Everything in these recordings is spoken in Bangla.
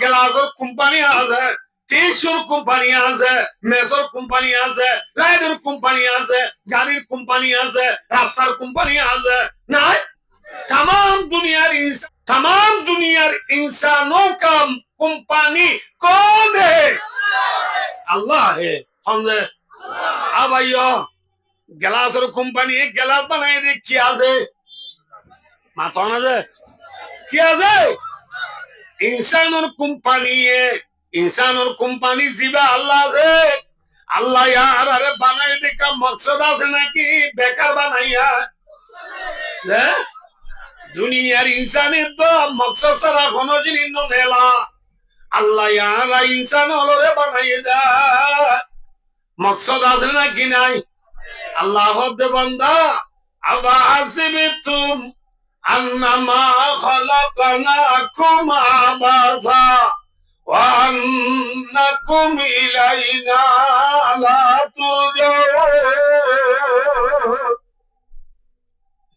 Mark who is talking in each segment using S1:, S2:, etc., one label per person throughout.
S1: গ্লাসের কোম্পানি আছে, টিস্যুর কোম্পানি আছে, মেসর কোম্পানি আছে, রাইডের কোম্পানি আছে, গাড়ির কোম্পানি আছে, রাস্তার কোম্পানি আছে, নাই? तमाम दुनियार इंसानों का कंपनी कौन है? अल्लाह है। समझे? अब आइयो गिलास और कंपनी एक गिलास बनाए दे क्या से माता ना से क्या से इंसान और कंपनी है, इंसान और कंपनी जीवा अल्लाह से। अल्लाह यार अरे बनाए दे का मकसद है ना कि बेकार बनाया है दुनियार इंसाনের তো মকসদ ছাড়া কোনো জিনিস মেলা আল্লাহ ইয়ারা ইনসান হলরে বানাইয়ে দেয় মকসদ আছে নাকি নাই আল্লাহ হদ্দে বান্দা আবা হাসিবতুম আন্নামা খালাকনাকুম আবাসা ওয়া আন্নাকুম ইলাইনা লা তুরজাউন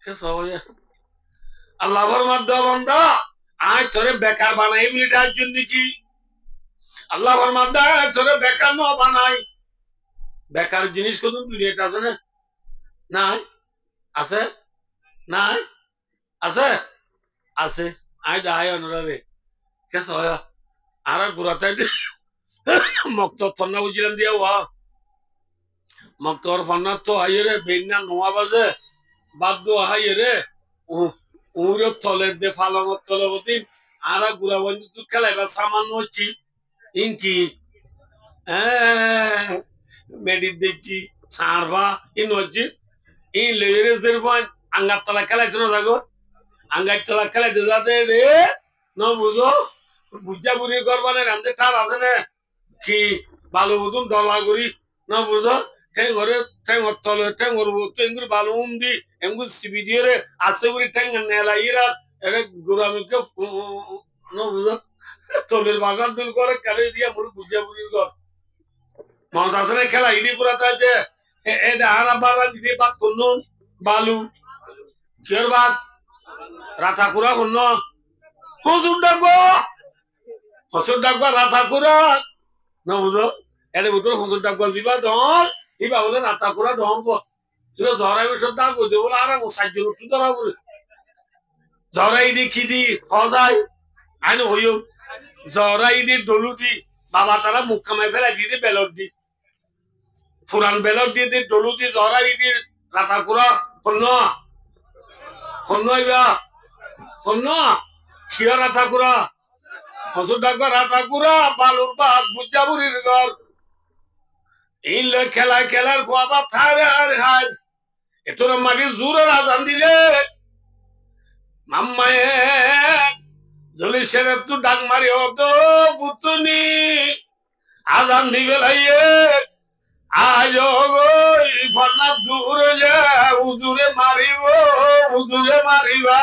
S1: কেসা হয় अल्लाह फरमाता बंदा आज तोरे बेकार बनाई बिलिटार जन्नी की अल्लाह फरमाता आज तोरे बेकार न बनाई बेकार जिनिस को तुम दुनिया आसे ना নাই আছে নাই আছে আছে আই দাই অনরে কেস হয় আর গুরাতে মক্তর ফন্না বুঝিলাম দিয়া ওয়া মক্তর ফন্না তো আইরে বেন্না নোয়া বাজে বাদ্দু আইরে উড়ো তলে দে ফালামত তলবতি আরা গুরা বন্ধু তু খেলাইবা সামান্য হচ্ছি ইনকি মেডিট দিচ্ছি সারবা ইন হচ্ছি এই লেরে জেরবান আঙ্গার তলা খেলাইতে না যাগো আঙ্গার তলা খেলাইতে যাতে রে ন বুঝো বুঝা বুড়ি করবানে রামদে তার আছে না কি ভালো বুঝুন ডলা করি না বুঝো ঠেঙ্গরে ঠেঙ্গর তলে ঠেঙ্গর ঠেঙ্গুর ভালো উন্দি এমগুলো সিবিডিওরে আছে বুড়ি ঠেঙ্গ নেলা ইরা এরে গুরামিকে ন বুঝো তলের বাগান দুল করে খেলে দিয়া মুড়ি বুঝা বুড়ির ঘর মনত আছে না খেলা ইনি পুরা তাইতে এটা হারা বালা দিদি বাদ করুন বালু কিয়র বাদ রাথা কুড়া করুন হসুর ডাকবা রাথা কুড়া না বুঝো এর ভিতরে হসুর ডাকবা দিবা ধর ইবা বলে রাথা কুড়া ধরব ইবা ঝরাই বসে দাগ বলতে বলে আর সাহায্য করতে ধরা বলে ঝরাই দি খিদি হজাই আইন হইও ঝরাই দি ডলু দি বাবা তারা মুখ কামাই ফেলা দিয়ে বেলট দি ফুরান বেলট দিয়ে দি ডলু দি ঝরাই দি রাথা কুড়া শূন্য ইবা শূন্য খিয়া রাথা কুড়া হসুর ডাকবা রাথা কুড়া বালুর বাদ বুঝা বুড়ির ঘর এই খেলা খেলার খোয়াবা থারে আর হার এতর মাটির জোরের আজান দিলে মাম্মায়ে জলি শেরেফ তু ডাক মারি হতো পুতুনি আজান দিবে লাইয়ে আজ গই ফন্না দূরে যা উজুরে মারিবা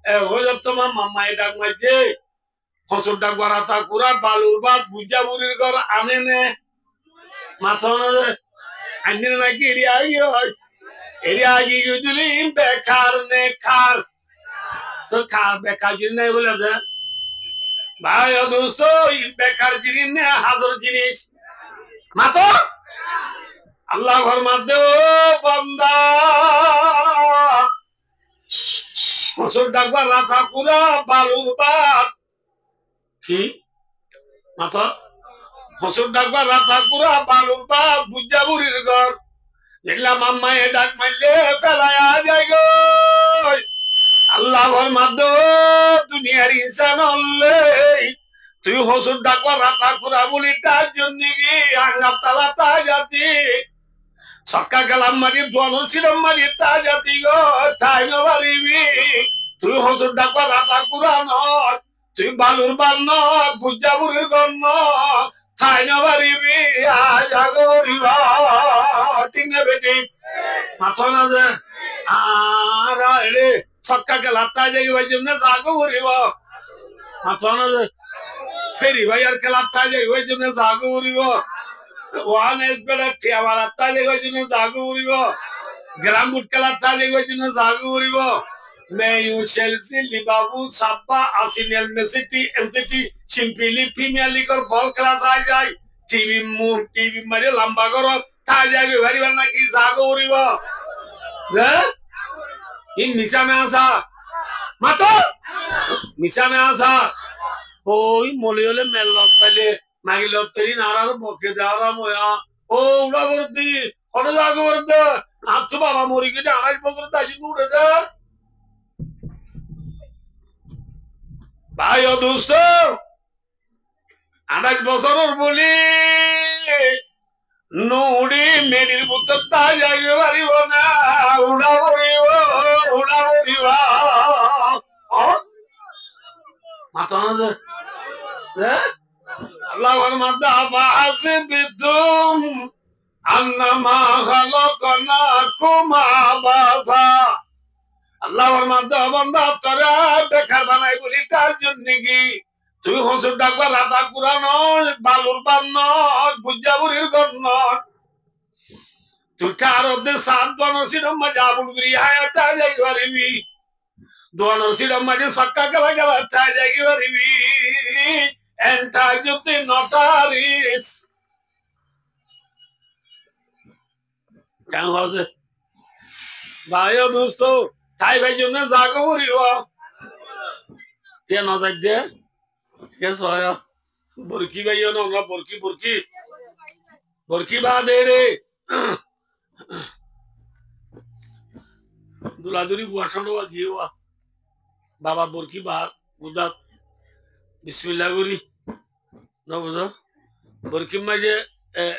S1: এ হয়ে তোমার মাম্মায়ে ডাক মারছে ফসল ডাক বারাতা কুড়া বালুর বাদ বুঝা বুড়ির ঘর আনে নে মাথা আইনে নাকি এরিয়া আগে গেছিলি বেকার নে খার তো খার বেকার জিনিস নাই বলে ভাই দোস্ত বেকার জিনিস নে হাজার জিনিস মাথা আল্লাহ ঘর মাধ্যে বন্দা ফসল ডাকবা রাথা কুড়া বালুর বাদ কি মাথা ফসল ডাকবা রাথা কুড়া বালুর বাদ বুঝা বুড়ির ঘর দেখলাম আম্মায়ে ডাক মারলে ফেলায়া যায় গো আল্লাহ ঘর মাধ্যম দুনিয়ার ইনসান হলে তুই ফসল ডাকবা রাথা কুড়া বলি তার জন্য কি আঙ্গার তালা তা জাতি সক্কা গেলাম মারি দোয়ানো ছিলাম মারি তা জাতি গো তাই না পারিবি তুই ফসল ডাকবা রাথা কুড়া নয় তুই বালুর বান নয় বুঝা বুড়ির ঘর নয় তাই না পারিবি আজাগরিবা ঠিক না বেটি মাথা না যে আর রে সক্কা গেলা তাই জায়গা ভাই জন্য জাগো করিব মাথা না যে ফেরি ভাই আর খেলা তাই জায়গা ভাই জন্য জাগো করিব ওয়ান এস বেড়া ঠিয়াবার তাই জায়গা ভাই জন্য জাগো করিব গ্রাম বুট খেলা তাই জায়গা ভাই জন্য জাগো করিব Mayu, Chelsea, Liverpool, Sabah, Arsenal, Man City, MCT, Simply Premier League or ball class आ जाए TV move TV मरे लंबा करो था जाएगा very well ना कि जागो उरी वो ने इन मिशा में आसा मातो मिशा में आसा ओई मोलियोले मेल्लो पहले मागिलो तेरी नारा बोके दारा मोया ओ उड़ा वर्दी और जागो वर्द आप तो बाबा मोरी के जाना ही पकड़ ताजी नूरे दा भाई और दोस्तों আড়াই বছরের বলি নুড়ি মেডির পুত্র তা যাইতে পারিব না উড়া পড়িব মাথা না আল্লাহর মাদা বাসে বিতুম আন্নামা খালাকনাকুম আবাসা আল্লাহর মাদা বান্দা তোরা বেকার বানাই বলি তার জন্য কি তুই হসুর ডাকবা রাধা কুরা নয় বালুর বান নয় বুঝাবুরির ঘর নয় তুই তার অর্ধে সাত দনসির মাঝে আবুল গিরি হায়াতা যাই পারিবি দনসির মাঝে সক্কা গেলা গেলা তা যাই পারিবি এন্টা যদি নটারিস কেন হচ্ছে ভাই দোস্ত তাই ভাই জন্য জাগো পড়িব তে নজার দে Yes, I am. Burki bhai, you know, Burki ba de re. Duladuri buashano wa jiwa. Baba Burki ba gudat. Bismillah guri. No buza. Burki maje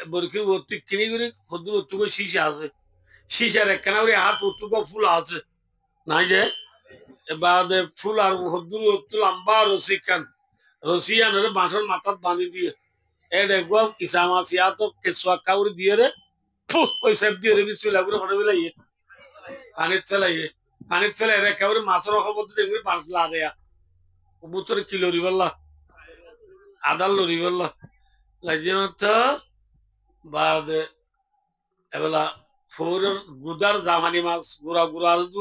S1: Burki wotu kini guri khodu wotu ko shisha ase. Shisha rekkana guri hat wotu ko full ase. Na je. Baad full ar khodu wotu lamba rosikan. রসিয়া নরে বাঁশর মাথাত বাঁধি দিয়ে এ দেখবো ইসামাসিয়া তো কেসুয়া কাউরি দিয়ে রে ওই সব দিয়ে রে বিসমিল্লাহ করে হড়ে বেলাইয়ে পানির ফেলে রে কাউরি মাছের খবর দেখবি পাঁচ লা দেয়া বুতরে কি লরি বললা আদাল লরি বললা লাগিয়ে মাত্র বাদ এবেলা ফোরের গুদার জামানি মাছ গুড়া গুড়া দু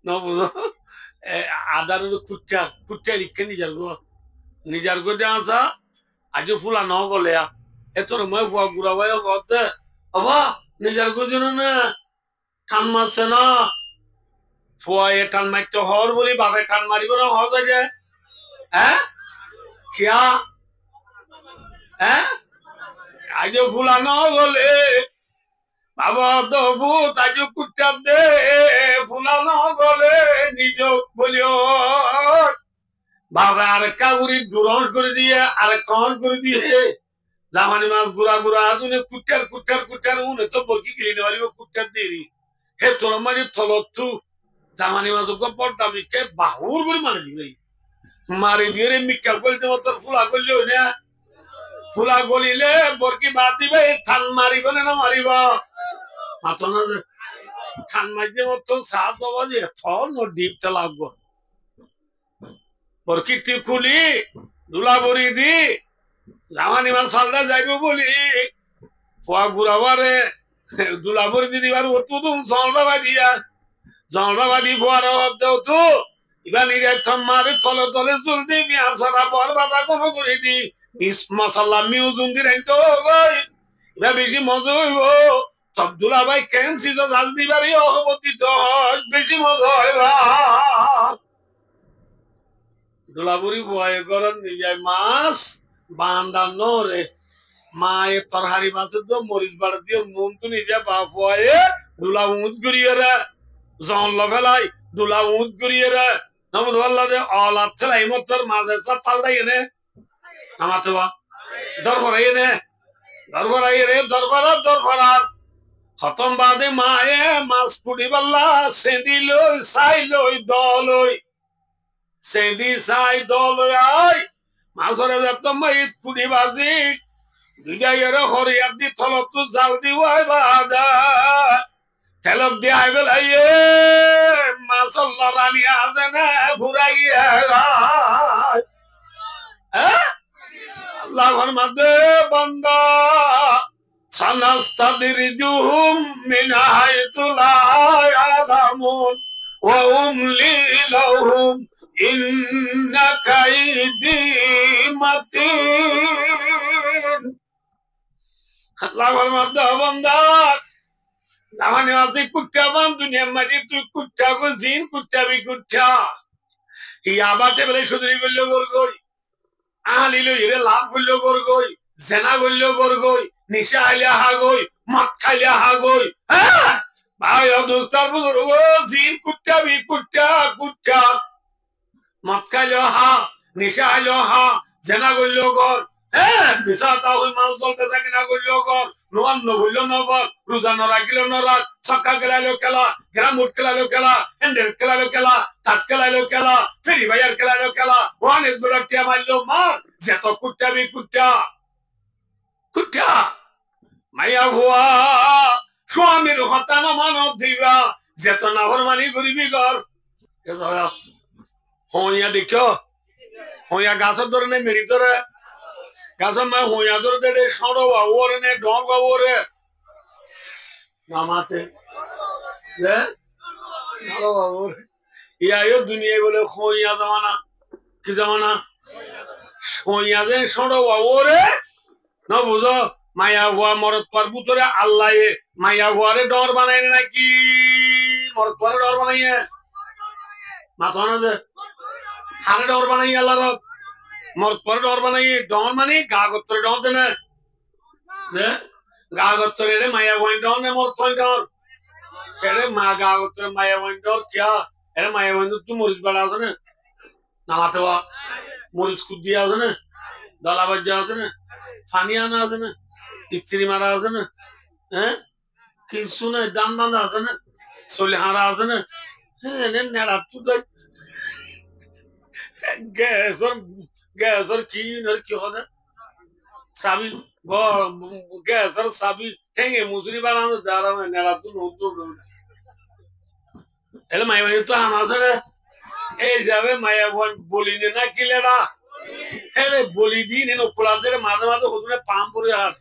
S1: ন বুঝো আদার খুট্টা লিখে নিজের গো নিজার গো আসা আজ ফুলা ন গলে এত মই ফুয়া গুড়া ভাই করতে হবা নিজার গো জন না টান মারছে না ফুয়া এ টান মারতে হর বলি বাপে টান মারিব না হজ আছে হ্যাঁ খিয়া হ্যাঁ আজ ফুলা ন গলে বাবা দবু তাজ কুট্টা দে ফুলা ন গলে নিজ বলিও বাবা আর কাউরি গ্রহণ করে দিয়ে আর গ্রহণ করে দিয়ে জামানি মাছ গুড়া গুড়া আদুনে কুট্টার উনে তো বরকি গিলি নেওয়ালি কুট্টার দেরি হে তোর মানে থলতু জামানি মাছ পড়তা মিকে বাহুর করে মারি দিবে মারি দিয়ে রে মিকা বলতে তোর ফুলা করলে না ফুলা গলিলে বরকি বাদ দিবে ঠান মারিব না মারিব মাথা না ঠান মারিতে মতো সাত বাজে থর নো ডিপতে লাগবো প্রকৃতি খুলি দুলা বরি দি জামানি মান সালদা যাইব বলি ফুয়া ঘুরাবারে দুলা বরি দি দিবার ওতু তুম জলদা বাদি ফুয়ার দেও তো ইবা নিরে থমারে তলে তলে চুল দি মিয়া সারা পর বাতা কম করে দি মিস মশলা মিউজুম দি রাইতো গই ইবা বেশি মজা হইব সব দুলা ভাই কেন সিজো জাল দিবারি অহবতি তো বেশি মজা হইবা দুলাবুরি বয় গরম নিজে মাছ বান্দা নরে মায়ে তরহারি মাছ তো মরিচ বাড় দিয়ে মন তো নিজে বাপ হয়ে দুলা উঁত গড়িয়ে রে জন লফেলাই দুলা উঁত গড়িয়ে রে নমদ বললা যে অলাত থেলাই মতর মাঝে তাল দাই এনে নামাতে বা দরবার এনে দরবার খতম বাদে মায়ে মাছ পুড়ি বললা সেঁদি লই সাই লই দলই সেদি সাই দল আই মাছরে যেত মাইত পুড়ি বাজি দুইটা এর হরিয়ার দি থলত জাল দি ওই বাদা তেলক দি আই বেলাইয়ে মাছ লড়ানি আছে না ফুরাই আল্লাহর মধ্যে বান্দা সানাস্তাদিরজুহুম মিন হাইতু লা ইয়ালামুন وأملي لهم إن كيدي متين আল্লাহ ফরমাতে বান্দা জামানে আছে কুত্তা বান দুনিয়া মাঝে তুই কুত্তা গো জিন কুত্তা বি কুত্তা এই আবাতে বলে সুদরি গল্ল গরগই আলিলো ইরে লাভ গল্ল গরগই জেনা গল্ল গরগই নিশা আইলা হাগই মদ খাইলা হাগই হ্যাঁ ভাই দোস্তার বুজুর্গ জিন কুত্তা বি কুত্তা কুত্তা মদ খাইলো হা নিশা আইলো হা জেনা গল্ল গর হ্যাঁ নিশাটা ওই মাল বলতে থাকি না গল্ল গর নোয়ান নগল্য নবর রোজা নরাগিল নরাগ সক্কা খেলাইলো খেলা গ্রাম উঠ খেলাইলো খেলা হ্যান্ডেল খেলাইলো খেলা তাস খেলাইলো খেলা ফেরি ভাইয়ার খেলাইলো খেলা ওয়ান এস বলার টিয়া মারলো মার যেত কুট্টা বি কুট্টা কুট্টা মাইয়া ভুয়া স্বামীর হতানো মানব দিবা যেত নাভর মানি গরিবি ঘর হইয়া দেখ হইয়া গাছের ধরে নেই মেরি ধরে গাছের মা হইয়া ধরে দে সড়ো বাবুরে নে ডর বাবুরে মামাতে ইয়া দুনিয়ায় বলে হইয়া জামানা কি জামানা হইয়া যে সড়ো বাবুরে না বুঝো মায়া হুয়া মরত পারবু তোরে আল্লাহ মায়া হুয়ারে ডর বানাই নাকি মরত পারে ডর বানাইয়ে মাথা না যে হারে ডর বানাই আল্লাহ রব মরত পারে ডর বানাই ডর মানে গা গত্তরে ডর দেনে গা গত্তরে রে মায়া হুয়াই ডর নে মরত পাই ডর এরে মা গা গত্তরে মায়া হুয়াই ডর কিয়া এরে মায়া হুয়াই তুই মরিচ বাড়া আছে না নামাতে হওয়া মরিচ কুদ্দিয়া আছে না দলা বাজ্যা আছে না ফানি আনা আছে না স্ত্রী মারা আছে না হ্যাঁ কিছু নাই দান বান্ধা আছে না চলে হারা আছে না হ্যাঁ নেড়া তুই গ্যাসর কি কি হবে চাবি গ্যাসর চাবি ঠেঙে মুসুরি বানানো দাঁড়া নেড়া তুই এলে মাই মাই তো আনা আছে রে এই যাবে মায়া বলি না কিলেরা হ্যাঁ বলি দিন কোলাদের মাঝে মাঝে হতুনে পাম পরে হাত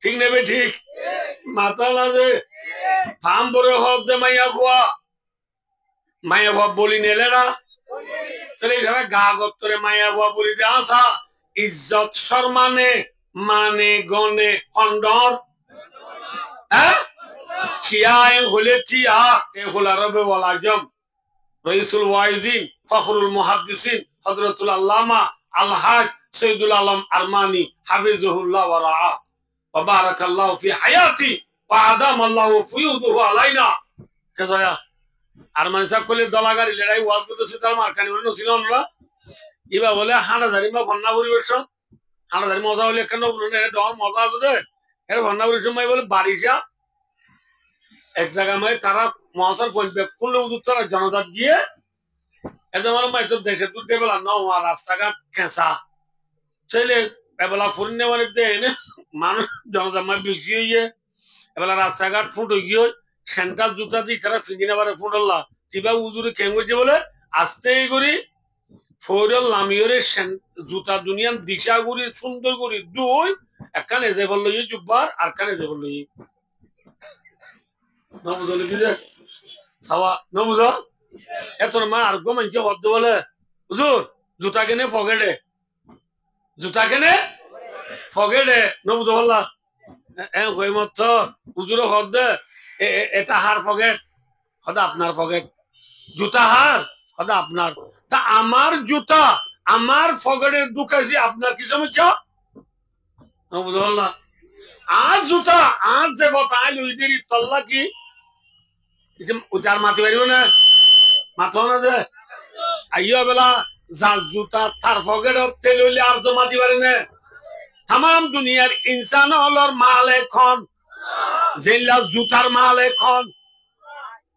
S1: ঠিক নেবে ঠিক মাথা লাগে পাম পরে হক দে মাইয়া ভুয়া বলি নেলেরা তাহলে এইভাবে গা গত্তরে মাইয়া ভুয়া বলি দে আসা ইজ্জত সম্মানে মানে গনে খন্ডর হ্যাঁ খিয়ায় হলে টিয়া এ হল আরবে ওয়াল আজম রইসুল ওয়াইজিন ফখরুল মুহাদ্দিসিন হযরতুল আল্লামা আল-হাজ সৈয়দুল আলম আরমানি হাফিজুহুল্লাহ ওয়া রাআ ওয়া বারাকাল্লাহু ফি হায়াতি ওয়া আদামাল্লাহু ফুয়ুদুহু আলাইনা কেজয়া আরমানি সাহেব কইলে দলাগারি লড়াই ওয়াজ করতে সুতার মারখানি মনে ছিল না ইবা বলে হাঁটাধারি বা ভন্না পরিবেশন হাঁটাধারি মজা হলে কেন ডর মজা আছে এর ভন্না পরিবেশন মাই বলে বারিশা এক জায়গায় মাই তারা মহাসার করলে উত্তর জনজাত গিয়ে এদের মানে মাই তোর দেশে তুলতে বেলা নওয়া রাস্তাঘাট খেঁচা ছেলে এবেলা ফুরিন মানে দেয় মানুষ জনজাত মাই বেশি হইয়ে এবেলা রাস্তাঘাট ফুটো গিয়ে সেন্ট্রাল জুতা দিয়ে তারা ফিঙ্গি নেবারে ফুটল্লা কিবা উজুরে খেঙ্গছে বলে আস্তে করি ফৌরল লামিয়রে জুতা দুনিয়ার দিশা করি সুন্দর করি দুই একখান এজে বললো জুব্বার আর খান এজে বললো নবুঝলি কি যে সাওয়া নবুঝ এত মা আর গো মানছে হদ্দ বলে হুজুর জুতা কেনে ফগেডে নবুঝ বললা কই মত হুজুর হদ্দ এটা হার ফগেট হদা আপনার ফগেট জুতা হার হদা আপনার তা আমার জুতা আমার ফগেটে ঢুকাইছি আপনার কি সমস্যা নবুঝ বললা আর জুতা আর যে কথা আইল ওইদের তল্লা কি উদার মাতি পারিব না মাথা না যে আইয়া বেলা যার জুতা তার ফকেট তেল হইলে আর তো মাতি পারে না তাম দুনিয়ার ইনসান হলর মাল এখন জেলা জুতার মাল এখন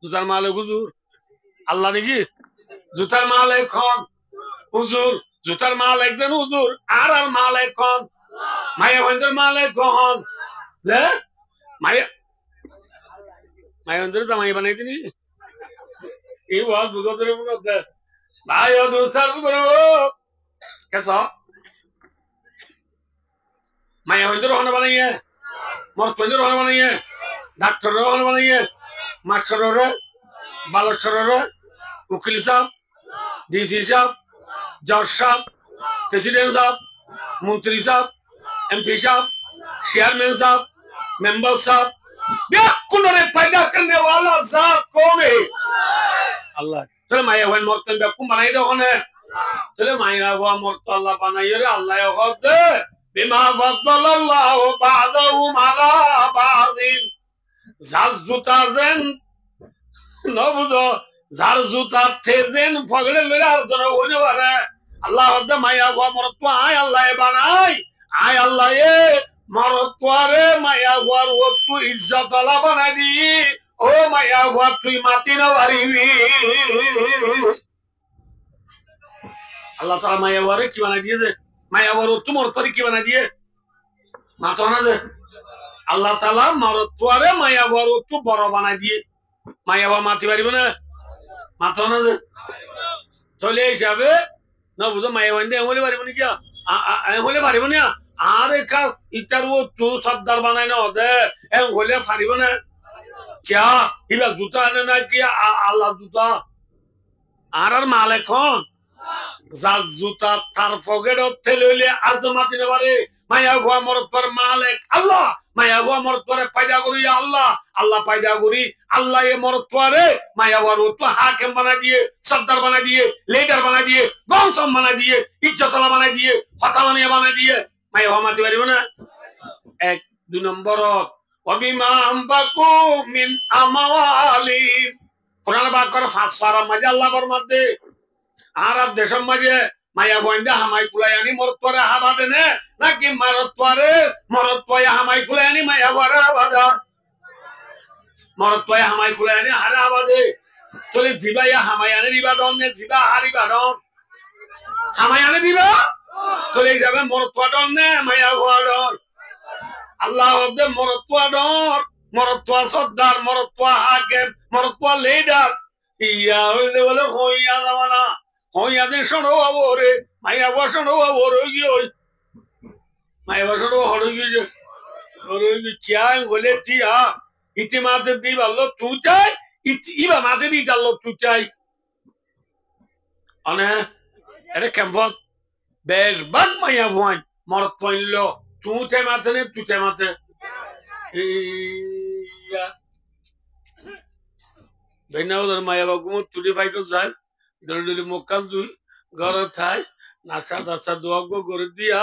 S1: জুতার মাল হুজুর আল্লাহ নাকি জুতার মাল এখন হুজুর জুতার মাল একজন হুজুর আর আর মাল এখন মায়া হইন্দের মাল এখন মায়া মায়ন্দ্র জামাই বানাই দিনি এই ওয়াজ বুঝাতে মনে হচ্ছে ভাই দোস্তার বুঝো কেস মায়া হইন্দ্র হন বানাইয়ে মর তৈন্দ্র হন বানাইয়ে ডাক্তার হন বানাইয়ে মাস্টাররে বালেশ্বররে উকিল সাহেব ডিসি সাহেব জজ সাহেব প্রেসিডেন্ট साहब मंत्री साहब एमपी साहब चेयरमैन साहब मेंबर साहब बेकुनरे पैदा करने वाला साहब कौन है अल्लाह चले माया वन मरतन बेकुम बनाई दो कौन है चले माया वो मरतन अल्लाह बनाई रे अल्लाह ये खुद बिमा फضلल्लाहु بعضهم على بعض जाल जुता जन नबुदो जाल जुता थे जन फगड़े ले यार दोनों होने वाला है अल्लाह हद माया हुआ मरत्वा आय अल्लाह बनाई आय अल्लाह ये मरत्वा रे माया हुआ वो तू इज्जत वाला बना दी ओ माया हुआ तू माती न वारीवी अल्लाह ताला माया हुआ रे की बना दिए जे माया हुआ तू मरत्वा रे की बना दिए मातो ना जे अल्लाह ताला मरत्वा रे माया हुआ तू बड़ा बना दिए माया हुआ माती वारी बना मातो ना जे तो ले जावे ना बुझो माया वंदे होले बारी बनी क्या होले बारी बनी आरे का इतर वो तू सद्दार बनाए ना होते होले फारी बने क्या इबा जूता ने ना किया अल्लाह जूता आरर मालिक कौन जाल जूता तार फोगेड होते ले आजमाती ने बारे माया हुआ मरद पर मालिक अल्लाह माया हुआ मरद पर पैदा करी या अल्लाह अल्लाह पैदा करी अल्लाह ये मरद पर माया हुआ तो हाकिम बना दिए सद्दार बना दिए लीडर बना दिए गौसम बना दिए इज्जत वाला बना दिए फतावानिया बना दिए माया हुआ माती बारी बना एक दो नंबर वबिमा अम्बाकु मिन अमवाली कुरान बात कर फासफारा मजा अल्लाह फरमाते आरब देशम मजे माया गोइंदा हमाय कुलायानी मरत्वरे हाबादे ने नाकि मरत्वरे हमाय कुलायानी माया गोरा हाबादा मरत्वरे हमाय कुलायानी हारा हाबादे तोले जिबाया हमायाने रिबादन ने जिबा हारी बादन हमायाने दिबा तोले जाबे मरत्वदन ने माया गोरादन अल्लाह अब्दे मरत्वा सद्दार मरत्वा हाकिम मरत्वा लीडर इया होइदे बोले होइया जमाना होइया दे शोनो आबोरे माया वसनो आबोरे गयो माया वसनो हड़गी जे और क्या बोले तिया इतिमाद दी बल्लो तू चाय इबा मादे दी दल्लो तू चाय अने अरे केम्बो बेस बग माया वान मरत्वा इल्लो तू ते माते इया बेना उधर माया बागुमो तुडी भाई को जाय डलडली मोकाम तू घर थाय नासा दासा दुआ को कर दिया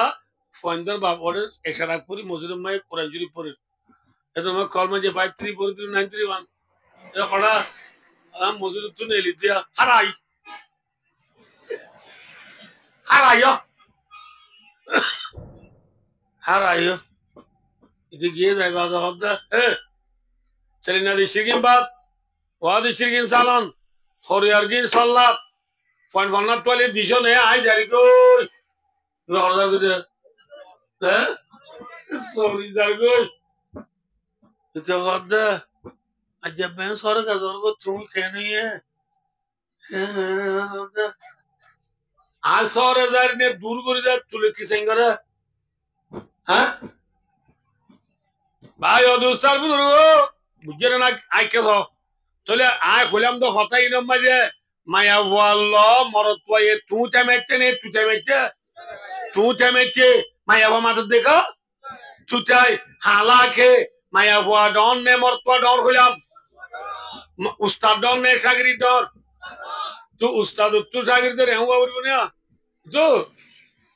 S1: फंदर बापरे एशराकपुरी मजूर माय पुराजुरी पुरे ए तो मैं कॉल में जे 53439331 ए खड़ा हम मजूर तू ने लिया हरायो इधर ये जाएगा तो होता है चलिए ना दिशेगिन बात वाद दिशेगिन सालन खोरियार्जिन सल्लात पॉइंट वन्ना टोले दिशो ने आई जारी को वो हरदा को दे सॉरी जारी को तो होता अजब मैं सारे का जोर को तुम कहने है आज सारे जारी ने दूर को दे तुले किसेंगे हाँ भाई और दोस्तार भी दूर बुझे ना आई क्या हो चले आए खुलेम तो होता ही ना मजे माया वाला मरत्वा ये तू चमेटे ने तू चमेटे माया वो माता देखा तू चाहे हालांकि माया वो डॉन ने मरत्वा डॉन खुलेम उस्ताद डॉन ने शागिर्द डॉन तू उस्ताद तू शागिर्द रहे हुआ और बुनिया तो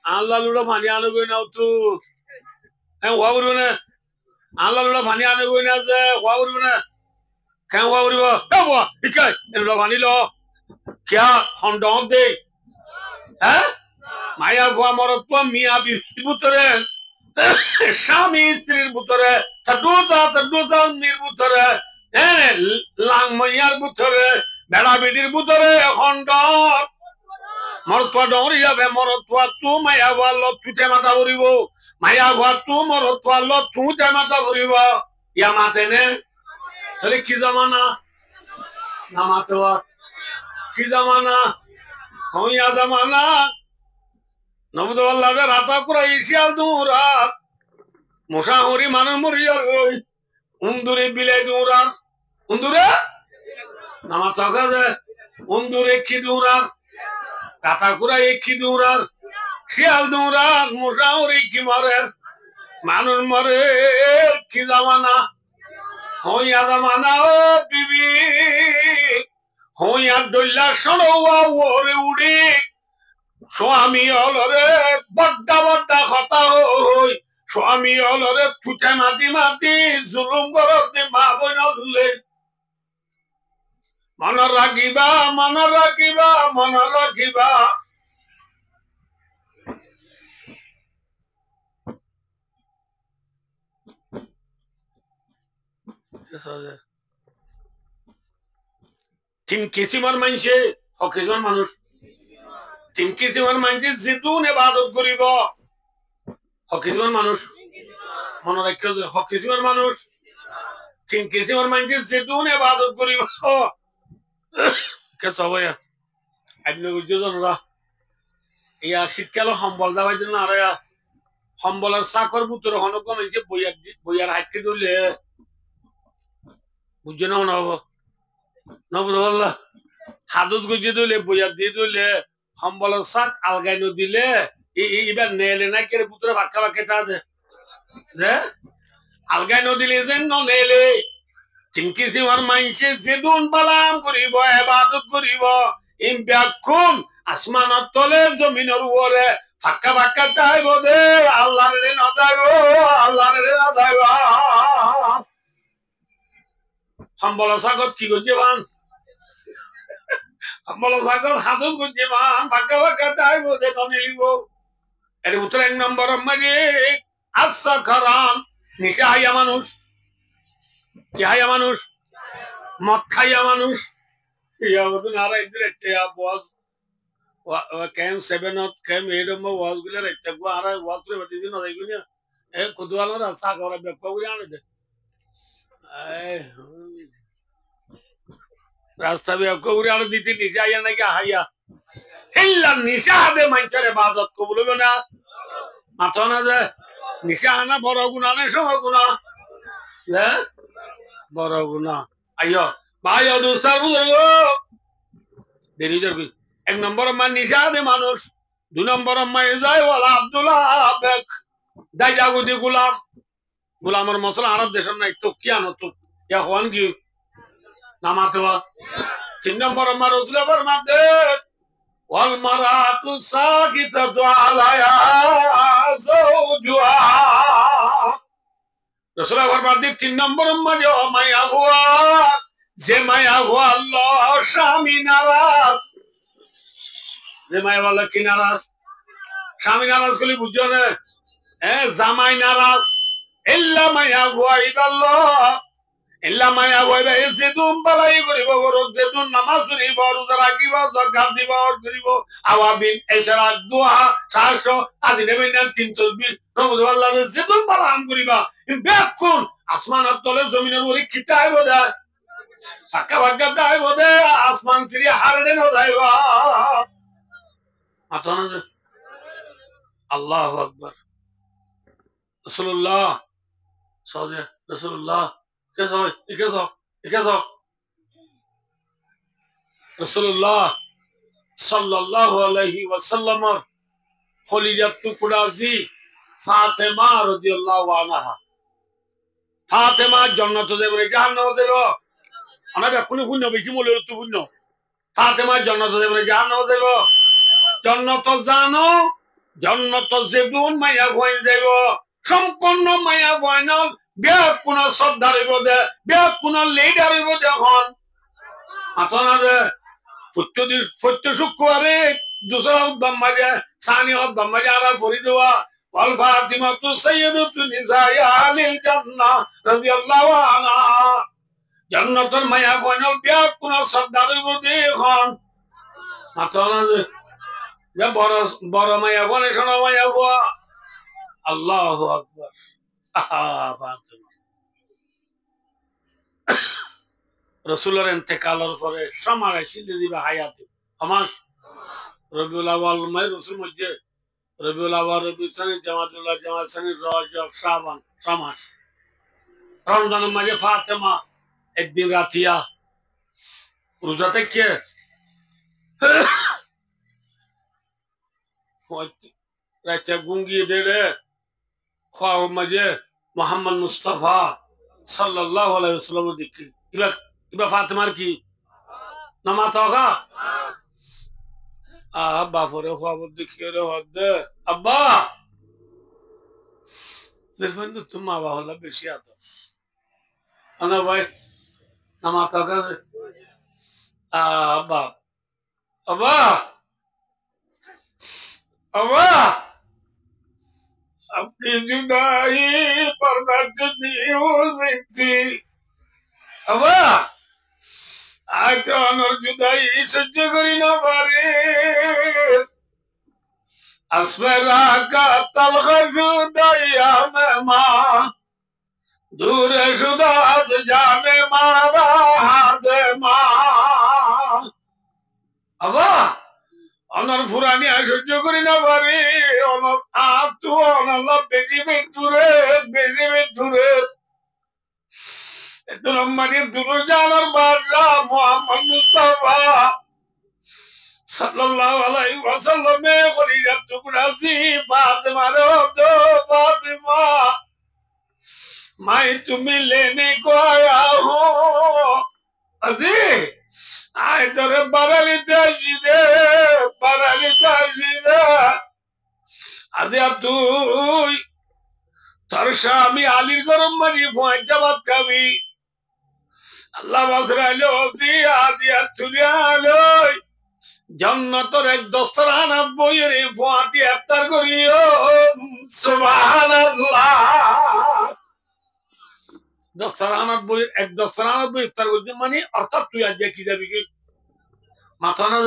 S1: अल्लाह लुड़ा पानी आने को ना तू है हुआ और बुनिया अल्लाह लुड़ा पानी आने को ना से हुआ और बुनिया क्या हुआ और बुनिया क्या हुआ इक्का लुड़ा पानी लो क्या हंडों दे हैं माया हुआ मरत्वा मियाँ बिस्बुतरे शामी स्त्री बुतरे तड्डूता मीर बुतरे हैं लांग मैयार बुतरे बेड़ा बिडिर बुतरे हंडों मरत्वा डोंरी जाबे मरत्वा तू माया हुआ लो तुझे माता बुरीबो माया हुआ तू मरत्वा लो तुझे माता बुरीबो या माते ने चले की जमाना ना मातवा की जमाना हो या जमाना नबुदो अल्लाह दे राता कुराइशियाल दूरा मुशाहुरी मानन मुरियर गोई उंदुरे बिले दूरा उंदुरे নামা চকা যে বন্ধুর একটি দৌড়ার কাতাকুরা একটি দৌড়ার শিয়াল দৌড়ার মোটাউর একটি মরের মানুষ মরে কি জামানা হইয়া জামানা ও বিবি হইয়া ডল্লা সরোয়া ওরে উড়ি স্বামী অলরে বড্ডা বড্ডা কথা হই স্বামী অলরে তুতে মাতি মাতি জুলুম করতে মা বইনলে মন রাখিবা মন রাখিবা মন রাখিবা তিন কিসিমার মানুষে হকিসমার মানুষ তিন কিসিমার মানুষে জিদুন ইবাদত করিব হকিসমার মানুষ মনে রাখিও যে হকিসমার মানুষ তিন কিসিমার মানুষে জিদুন ইবাদত করিব কে সবাই আপনি বুঝছেনরা ইয়া শীতকালে সম্বল দাবাই দিন আর সম্বলের চাকর বুতর হনক মানুষে বইয়ার হাইতে দিলে বুঝছে না মনে হবো না বুঝতে পারলা হাতত গুজিয়ে দিলে বইয়ার দিয়ে দিলে সম্বলের চাক আলগাই দিলে এবার নেলে না কেড়ে পুত্র বাক্কা বাক্কে তা যে আলগাই দিলে যে নেলে চিমকি সিমার মাইসে যেদুন পালাম করিব ইবাদত করিব ইম ব্যাকুম আসমানত তলে জমিনের উপরে ফাক্কা ফাক্কা যাইব দে আল্লাহর রে না যাইব আল্লাহর রে না যাইব সম্বল সাগত কি করছে বান সম্বল সাগত হাতত করছে বান ফাক্কা ফাক্কা যাইব দে ননিলিব এর উত্তর এক নম্বর মানে আচ্ছা খারাম নিশা হাইয়া মানুষ কি হাইয়া মানুষ মদ খাইয়া মানুষ ইয়া মতন আর ইদরে তে বস ক্যাম 7 ক্যাম 8 ওয়াজ গুলা রাখতে গো আর ওয়াজ করে বাতি দিন না এগুলো এ কুদওয়ালা রাস্তা করে বেক্কা করে আনে দে রাস্তা বেক্কা করে আনে দিতে নিশা আইয়া নাকি হাইয়া ইল্লা নিশা দে মানচার ইবাদত কবুল হবে না মাথা না যে নিশা আনা বড় গুনাহ না সব গুনাহ হ্যাঁ বড় গুনাহ আইয়ো ভাই দুস্তার বুঝলো দেরি যাবি এক নম্বর মান নিশা দে মানুষ দুই নম্বর মাই যায় ওয়ালা আব্দুল্লাহ বেক দাই জাগুদি গোলামের মশলা আরব দেশের নাই তো কি আনো তো ইয়া হওয়ান কি নামাতে তিন নম্বর আমার রসুলের ফরমাতে ওয়াল মারাতু সাকিতাতু আলাইহা যাওজুহা রসুলের ফরমাতে তিন নম্বর মানে মায়া হুয়া যে মায়া হুয়া আল্লাহ স্বামী নারাজ যে মায়া বলে কি নারাজ স্বামী নারাজ করলে বুঝছো না জামাই নারাজ ইল্লা মায়া হুয়া ইবাল্লাহ ইল্লা মায়া হুয়া যেদুন বালাই করিব গরক যেদুন নামাজ করিব রোজা রাখিব যাকাত দিব করিব আওয়াবিন ইশরাক দুআ শাস্ত্র আজি নেবেন তিন তাসবিহ নবুল আল্লাহ যেদুন বালাম করিবা বেকুন আসমানের তলে জমিনের উপরে খিতাইব দা ফাঁকা ফাঁকা দাইব দে আসমান সিরি হারড়ে না যাইবা মাথা না আল্লাহু আকবার রাসূলুল্লাহ সাল্লাল্লাহু রাসূলুল্লাহ রাসূলুল্লাহ সাল্লাল্লাহু আলাইহি ওয়াসাল্লাম খলিজাত টুকরা জি ফাতেমা রাদিয়াল্লাহু আনহা ফাতেমা জান্নাতে যাবে জাহান্নামে যাবে আমরা এখনই পুণ্য বেশি মূল্য তো পুণ্য ফাতেমা জান্নাতে যাবে জাহান্নামে যাবে জান্নাত জানো জান্নাত যেদুন মায়া হই যাব সম্পূর্ণ মায়া হয়না বেয়াক কোন শ্রদ্ধা রইব দে বেয়াক কোন লিডার রইব যখন মাথা না যে প্রত্য শুক্রবারে দুসরা উদ্দাম মাঝে সানি উদ্দাম মাঝে আরা ভরি দেওয়া ওয়াল ফাতিমাতু সাইয়্যিদাতু নিসাই আহলিল জান্নাহ রাদিয়াল্লাহু আনহা জান্নাতের মায়া হয়না বেয়াক কোন শ্রদ্ধা রইব দেখুন মাথা না যে বড় বড় মায়া বনে শোনা মায়া হওয়া আল্লাহু আকবার রসুলের ইন্তেকালের পরে সমারে সিলে দিবে হায়াতে সমাস রবিউল আউয়াল মাই রসুল মধ্যে রবিউল আউয়াল রবিউল সানি জামাতুল্লাহ জামাত সানি রজব শাবান সমাস রমজানের মাঝে ফাতেমা একদিন রাতিয়া রোজা থেকে রাইতে গুঙ্গিয়ে দেড়ে খাওয়া মাঝে মোহাম্মদ মুস্তাফা সাল্লাল্লাহু আলাইহি ওয়াসাল্লাম দেখি ইবা ইবা ফাতেমার কি নামাজ হোগা বাপরে খবর দেখিয়ে রে হদ্দে আব্বা দেখবেন তো মা বাবা বেশি আদর আনা ভাই নামাজ হোগা আব্বা আব্বা আব্বা आपकी जुदाई पर मैं नहीं थी अब आज तो अनर जुदाई सज्ज करी ना पारे अस्फरा का तलख जुदाई में माँ दूर शुदा जाने मारा हाथ माँ अब অনার ফুরানি সহ্য করি না পারি অনার আতু অনার বেশি মৃত্যুরে এতো লম্বানি দুটো জানার বাদশা মোহাম্মদ মুস্তাফা সাল্লাল্লাহু আলাইহি ওয়াসাল্লামে কলিজার টুকরা সি ফাতেমা রে দো ফাতেমা मैं तुम्हें लेने को आया हूँ अजी आए तेरे बरलिता सीधे अरे अब तू তোর স্বামী আলীর গরম মানি পয়সা ভাত খাবি আল্লাহ বাসরাইলো দিয়া তুলিয়ালো জান্নাতের এক দস্তরখান বইয়ের ফুয়াতি ইফতার করিও সুবহানাল্লাহ দস্তরখান বইয়ের এক দস্তরখান বই ইফতার করবি মানে অর্থাৎ তুই আজ কি যাবি কি মাথা না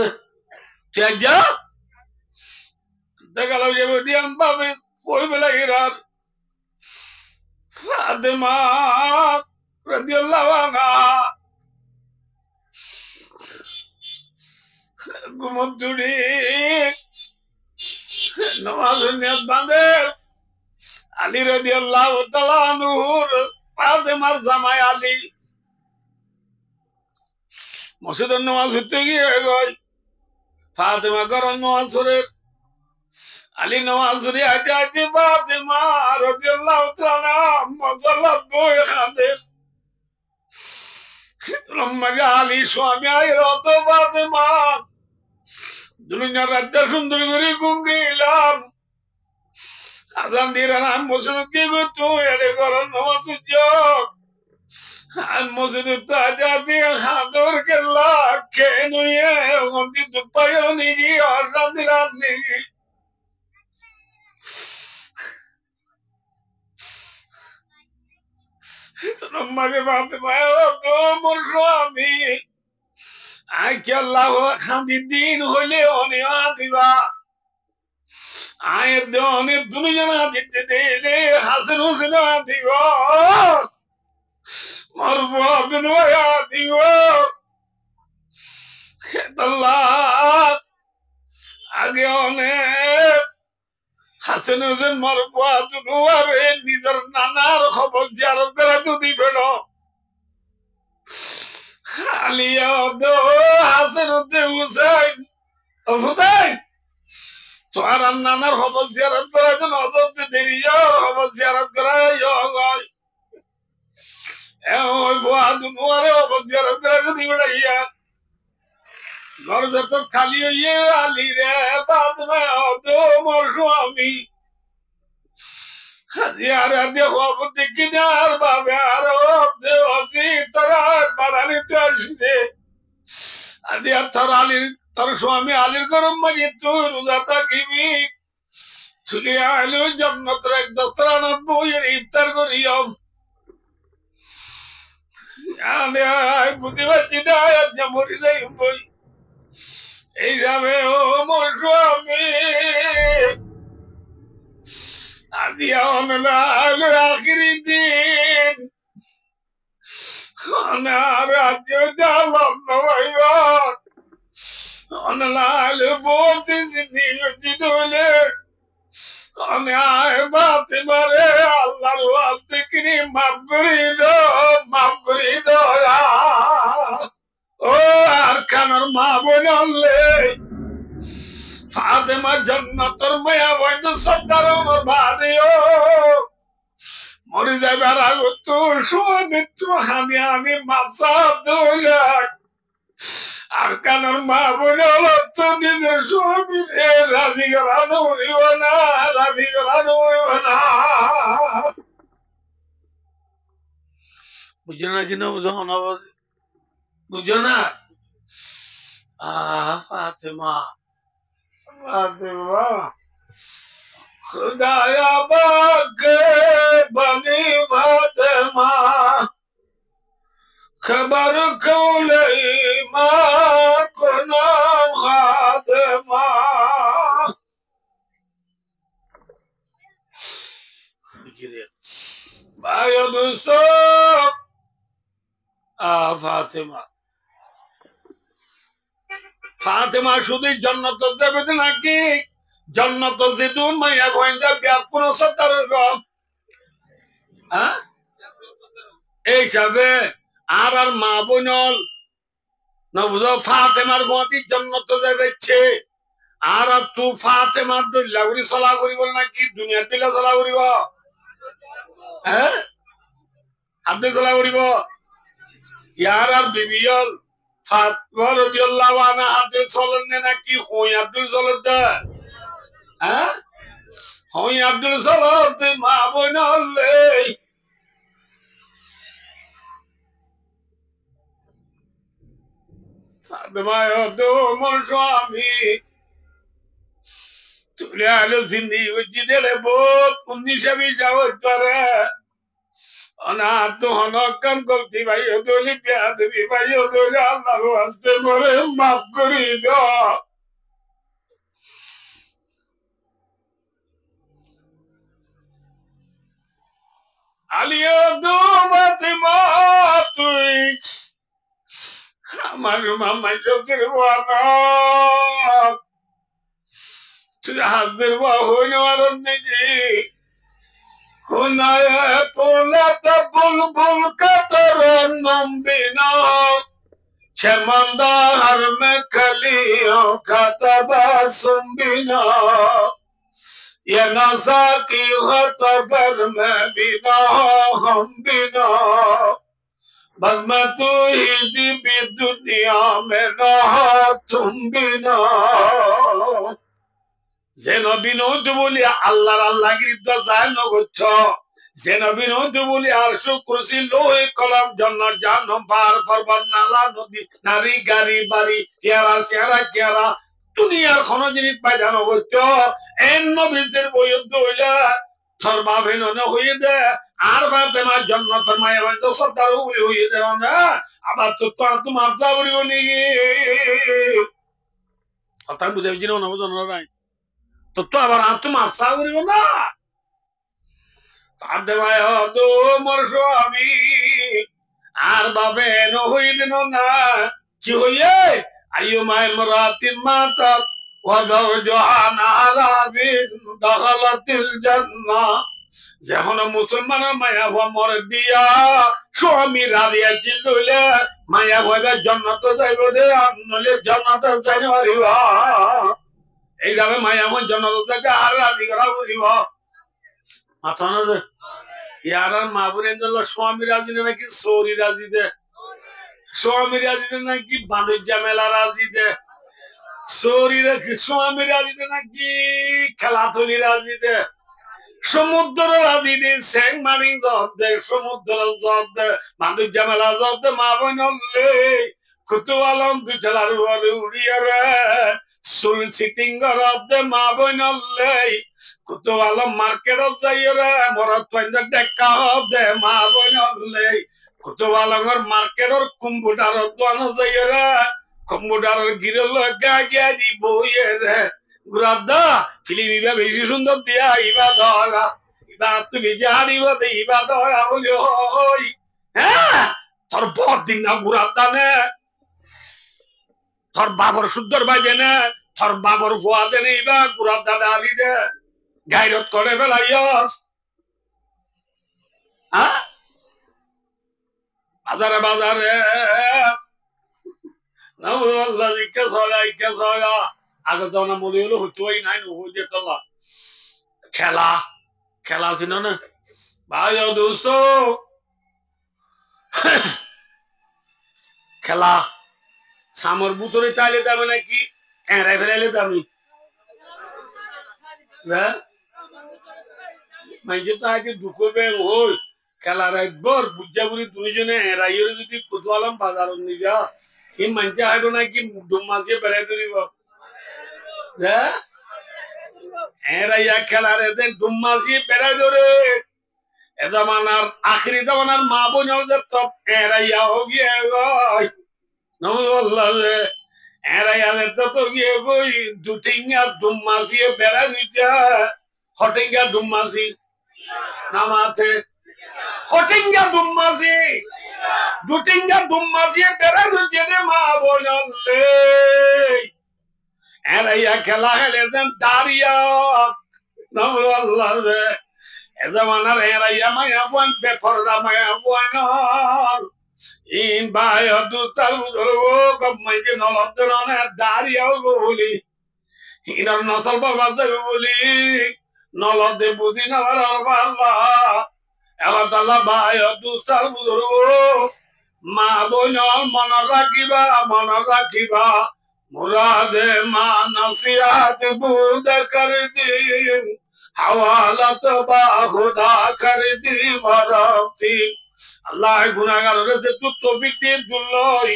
S1: তুই আজ যা দেখালো যাবে দিয়ান পাবে কই বেলা ইরার ফাতেমা রাদিয়াল্লাহু আনহা ঘুমতুড়ি নামাজ নিয়ত বাঁধে আলী রাদিয়াল্লাহু তাআলা আনহুর ফাতেমার জামাই আলী মসজিদের নামাজ হতে গিয়ে গই ফাতেমা করার নামাজ পড়ে আলী নামাজ পড়ে আইতে আইতে ফাতেমা রাদিয়াল্লাহু তাআলা মুসাল্লা বই খাদের লম্বা আলী স্বামী আইর তো ফাতেমা দুনিয়ার রাজ্য সুন্দর করে গুঙ্গিলাম আজান দিয়ে নাম মসজিদ কি করতো এর করার নামাজ যোগ আর মসজিদে তাজা দিয়ে খাদর কেল্লা খেয়ে নুয়ে ওখানে দুপায়ও নিগি আর রান্ধি রান্ধি লম্বাকে ফাতেমা তো মোর স্বামী আইকে আল্লাহ খান্দি দিন হইলে অনিয়া দিবা আয়ের অনেক দুজন দিতে দিলে হাসেন হোসেন দিব মরব দুনিয়া দিব আল্লাহ আগে অনেক হাসেন হোসেন মরব দুনিয়ারে নিজের নানার খবর জিয়ারত করে তো দিবে না আলিয়া দো হাসেন হোসেন হুসাইন তোমার নানার খবর জিয়ারত করার জন্য অযোধ্যা দেরি খবর জিয়ারত করাই খবর জিয়ারত করার জন্য বেড়াইয়া ঘর যত খালি হইয়ে আলি রে ফাতেমা তো মোর স্বামী খবর দেখি না আর বাবে আর হসি তোরা বাড়ালি তো আসবে আদি আর তোর আলির তোর স্বামী আলীর গরম মানি তুই রোজা থাকিবি চলে আলো জান্নাতের এক দস্তরখান বইয়ের ইফতার করিও বুঝতে পারছি না আজ মরি যাই বই এইভাবে ও মোর স্বামী আদিয়া আলো আখিরি দিন রাজ্য জানলাম না ভাইবা অনলাল বলতেছি নিয়োজিত হলে আমি আয় বাতে পারে আল্লাহর ওয়াস্তে কিনি মাফ করি দো আর কানার মা বললে ফাতেমা জান্নাতের মায়া বৈদ সত্তার আমার বাদিও মরে যাবার আগে তো মৃত্যু হানি আমি মাথা দোলাক আর কানার মা বলে তো নিজের স্বামী রাজি করানো হইব না রাজি করানো হইব না বুঝো না কিনা বুঝো না বুঝো না ফাতেমা ফাতেমা खुदाया बाग बनी फातेमा खबर कौले माँ को नाम फातेमा भाई दोस्तों फातेमा फातेमा শুধু জান্নাত যাবে নাকি জান্নাত জিদুন মাইয়া গোয়েন্দা ব্যাকুল সত্তার হ্যাঁ এই হিসাবে আর আর মা বোনল না বুঝো ফাতেমার গোয়াতি জান্নাত যাবেছে আর আর তু ফাতেমার দইলা করি চলা করিব নাকি দুনিয়ার দিলা চলা করিব হ্যাঁ আপনি চলা করিব ইয়ার আর বিবিয়ল ফাতেমা রাদিয়াল্লাহু আনহা হাতে চলেন নাকি হই আব্দুল চলত হ্যাঁ হই আব্দুল চলত মা বোনলে ফাতেমা তোমার স্বামী তুলে আলো জিন্দি হচ্ছে দিলে বহুত 19-20 বছরে অনাথ হনকান করতে ভাই হদলি পেয়া দেবী ভাই হদলি আল্লাহর ওয়াস্তে করে মাফ করি দাও আলিয়া দো ফাতেমা তুই আমার মামা জসির ওয়ানা তুই হাজির বা হইল আর নিজে হুনায়া পোলাতা বুলবুল কাতরন্নম বিনা शर्मंदार में खलियों का तबस्सुम बिना ये नज़ा की खबर में बिना हम बिना बस मैं तू ही भी दुनिया में ना तुम बिना যেন বিনোদ বলি আল্লাহর আল্লাহগির দরজায় নগচ্ছ যেন বিনোদ বলি আর শুক্রসি লোহে কলম জান্নাত জাহান্নাম পার পর্বত নালা নদী নারী গাড়ি বাড়ি চেহারা চেহারা চেহারা দুনিয়ার কোন জিনিস পাইতা নগচ্ছ এন নবীদের বৈধ হইলা সর্বাভিন হয়ে দে আর ফাতেমা জান্নাতের মায়া বন্ধ সত্তার উলি হয়ে দেও না আবার তো তোমার যাবরিব নাকি কথা বুঝাই জিনো না বুঝো না তো তো আবার তোমার সাগরিব না ফাতেমা তোমার স্বামী আর বাবে নহইলেন না কি হইয়ে আইয়ুমা ইমরাতিন মাতাত ওয়া যাওজুহা নারাবিন দাখালাতিল জান্নাহ যখন মুসলমানের মায়া হওয়া মরে দিয়া স্বামী রাজিয়া চিল্লইলে মায়া হইবে জান্নাতে যাইব রে নলে জান্নাতে যাইতে পারিবা এইভাবে মায়া মন জান্নাতে আর রাজি করা করিব মাথা না যে ইয়ার মা বোনের স্বামী রাজি নাকি সৌরি রাজি দে স্বামী রাজি নাকি বাঁধুর্যা মেলা রাজি দে সৌরি রাখি স্বামী রাজি নাকি খেলাধুলি রাজি দে সমুদ্র রাজি দে স্যাং মারি জব দে সমুদ্র জব দে বাঁধুর্যা মেলা জব দে মা বোন কুতু আলম দুজলার উড়িয়ে রে সুল সিটিং দে মা বোন কুতু আলম মার্কেট যাই রে মরত দেখা দে মা বোন কুতু আলমের মার্কেটর কম্পিউটার দোকান যাই রে কম্পিউটারের গিরল গিয়া দি বইয়ে রে গুরাদা ফিল্ম ইবা বেশি সুন্দর দিয়া ইবা ধরা ইবা তুমি জানিব দে ইবা ধরা বলি ওই হ্যাঁ তোর বড় দিন না গুরাদা নে তোর বাবর সুন্দর বাজে না তোর বাবর ফুয়া দে নেইবা গুরাদ দাদা আলি দে গাইরত করে ফেলাইয়াস হ্যাঁ বাজারে বাজারে আল্লাহ ইচ্ছা সয়া ইচ্ছা সয়া আগে তো না মনে হলো হইতেই নাই হইতে তোলা খেলা খেলা ছিল না ভাই ও দোস্ত খেলা সামর বুতরে চাইলে দামে নাকি এড়াই ফেলাইলে দামি মাইজে তো আগে দুঃখ বের হই খেলার একবার বুঝা বুড়ি দুইজনে এড়াইয়ের যদি কুতুয়ালাম বাজার নিবা এই মানতে আইব নাকি ডুম মাছিয়ে বেড়াই ধরিব এড়াইয়া খেলার এদের ডুম মাছিয়ে বেড়াই ধরে এ জামানার আখরি জামানার মা বোন তো এড়াইয়া গিয়ে নমস্কার এড়াইয়া তো গিয়ে বই দুটিঙ্গা ডুম মাছিয়ে বেড়াই দিতে হটিঙ্গা ডুম মাছি নামাতে হটিঙ্গা ডুম মাছি দুটিঙ্গা ডুম মাছিয়ে বেড়াই দিতে মা বোন এড়াইয়া খেলা হেলে দেন দাঁড়িয়া নমস্কার এজামানার এড়াইয়া মায়া বোন বেফরদা মায়া বোন ইন বাই দুতাল ও কমাইকে নলদরনে দাঁড়িয়াও বলি ইনার নসল বাবা যাবে বলি নলদে বুঝি না আল্লাহ আল্লাহ তাআলা বাই দুতাল মা বোন মন রাখিবা মুরাদে মা নসিহাত বুদ কর দিন হাওয়ালাত বা খুদা কর দি মরফি আল্লাহ গুনাহগার রে তু তৌফিক দিয়ে দুল্লই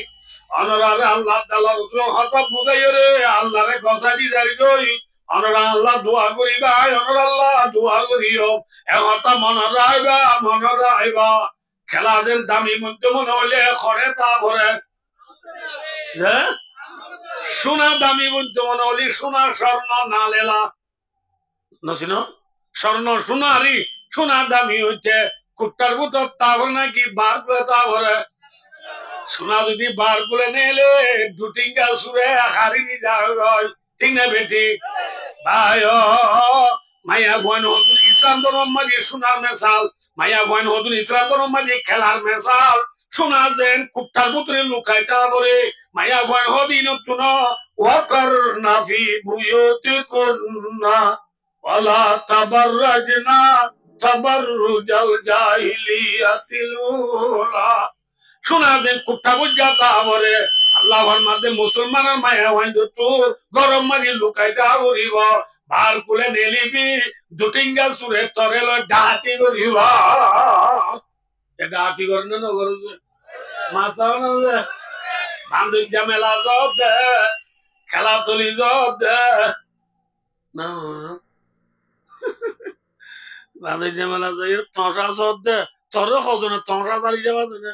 S1: অনরারে আল্লাহ তাআলার হক বুঝাইও রে আল্লাহ রে গসাদি জারি কই অনরা আল্লাহ দোয়া করিবা অনরা আল্লাহ দোয়া করিও এহতা মন রাইবা খেলা দেন দামি মধ্যে মনে হইলে খরে তা ভরে হ্যাঁ সোনা দামি মধ্যে মনে হলি সোনা স্বর্ণ না লেলা নসিন স্বর্ণ সোনারি সোনা দামি হচ্ছে কুট্টার ভিতর তাহলে নাকি বার করে তাহলে সোনা যদি বার করে নেলে দুটিঙ্গা সুরে হারিনি যায় ঠিক না বেটি ভাই মায়া বোন হতুন ইসলাম ধর্ম মাঝে সোনার মেশাল মায়া বোন হতুন ইসলাম ধর্ম মাঝে খেলার মেশাল সোনা যেন কুট্টার ভিতরে লুকাইতা বলে মায়া বোন হদিন তুন ওয়াকর নাফি বুয়ুতি কুন্না ওয়ালা তাবাররাজনা তাবাররুজাল জাহিলিয়াতিল উলা শোনা দেন কুট্টা বুঝাতা বলে আল্লাহর মাঝে মুসলমানের মায়া হইল তো গরম মারি লুকাইতা করিব বার কুলে নেলিবি দুটিঙ্গা সুরে তরে ডাহাতি করিব ডাহাতি করে না নগর মাথা না বান্ধব জামেলা জব দে খেলা তুলি জব দে না বান্ধব জামেলা যাই তঁসা জব দে তোর কজনে তঁসা চালি যাবা না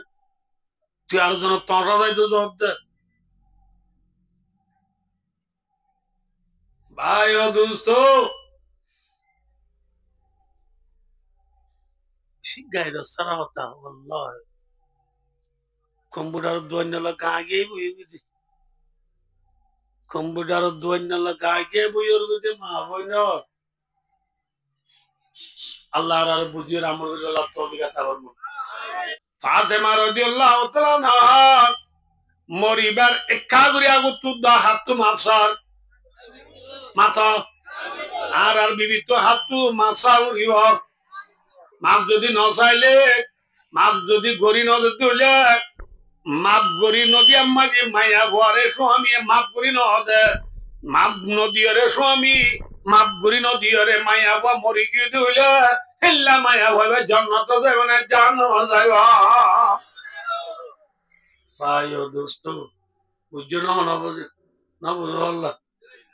S1: তুই আর জন তঁসা যাইতো জব দে ভাই ও দোস্ত শিখাইল সারা হতা আল্লাহ কম্পিউটার দোয়ান আগে বই বুঝি কম্পিউটার দোয়ান আগে বই ওর বুঝি মা বই ন আল্লাহ আর বুঝিয়ে আমার অভিজ্ঞতা করবো ফাতেমা রাদিয়াল্লাহু তাআলা মরিবার একা করে আগু তুদা হাত মাছার মাথা আর আর বিবিত হাতু মাছা উড়িব মাছ যদি নচাইলে মাছ যদি গড়ি নদীলে মাপ গড়ি নদী আম্মাজি মাইয়া ঘরে স্বামী মাপ গড়ি নদে মাপ নদীরে স্বামী মাপ গড়ি নদীরে মাইয়া ঘর মরি গিয়ে দিলে হেল্লা মাইয়া ভাবে জন্নত যাবে না জানো যাইব ভাই ও দোস্ত বুঝছো না বুঝে না বুঝো আল্লাহ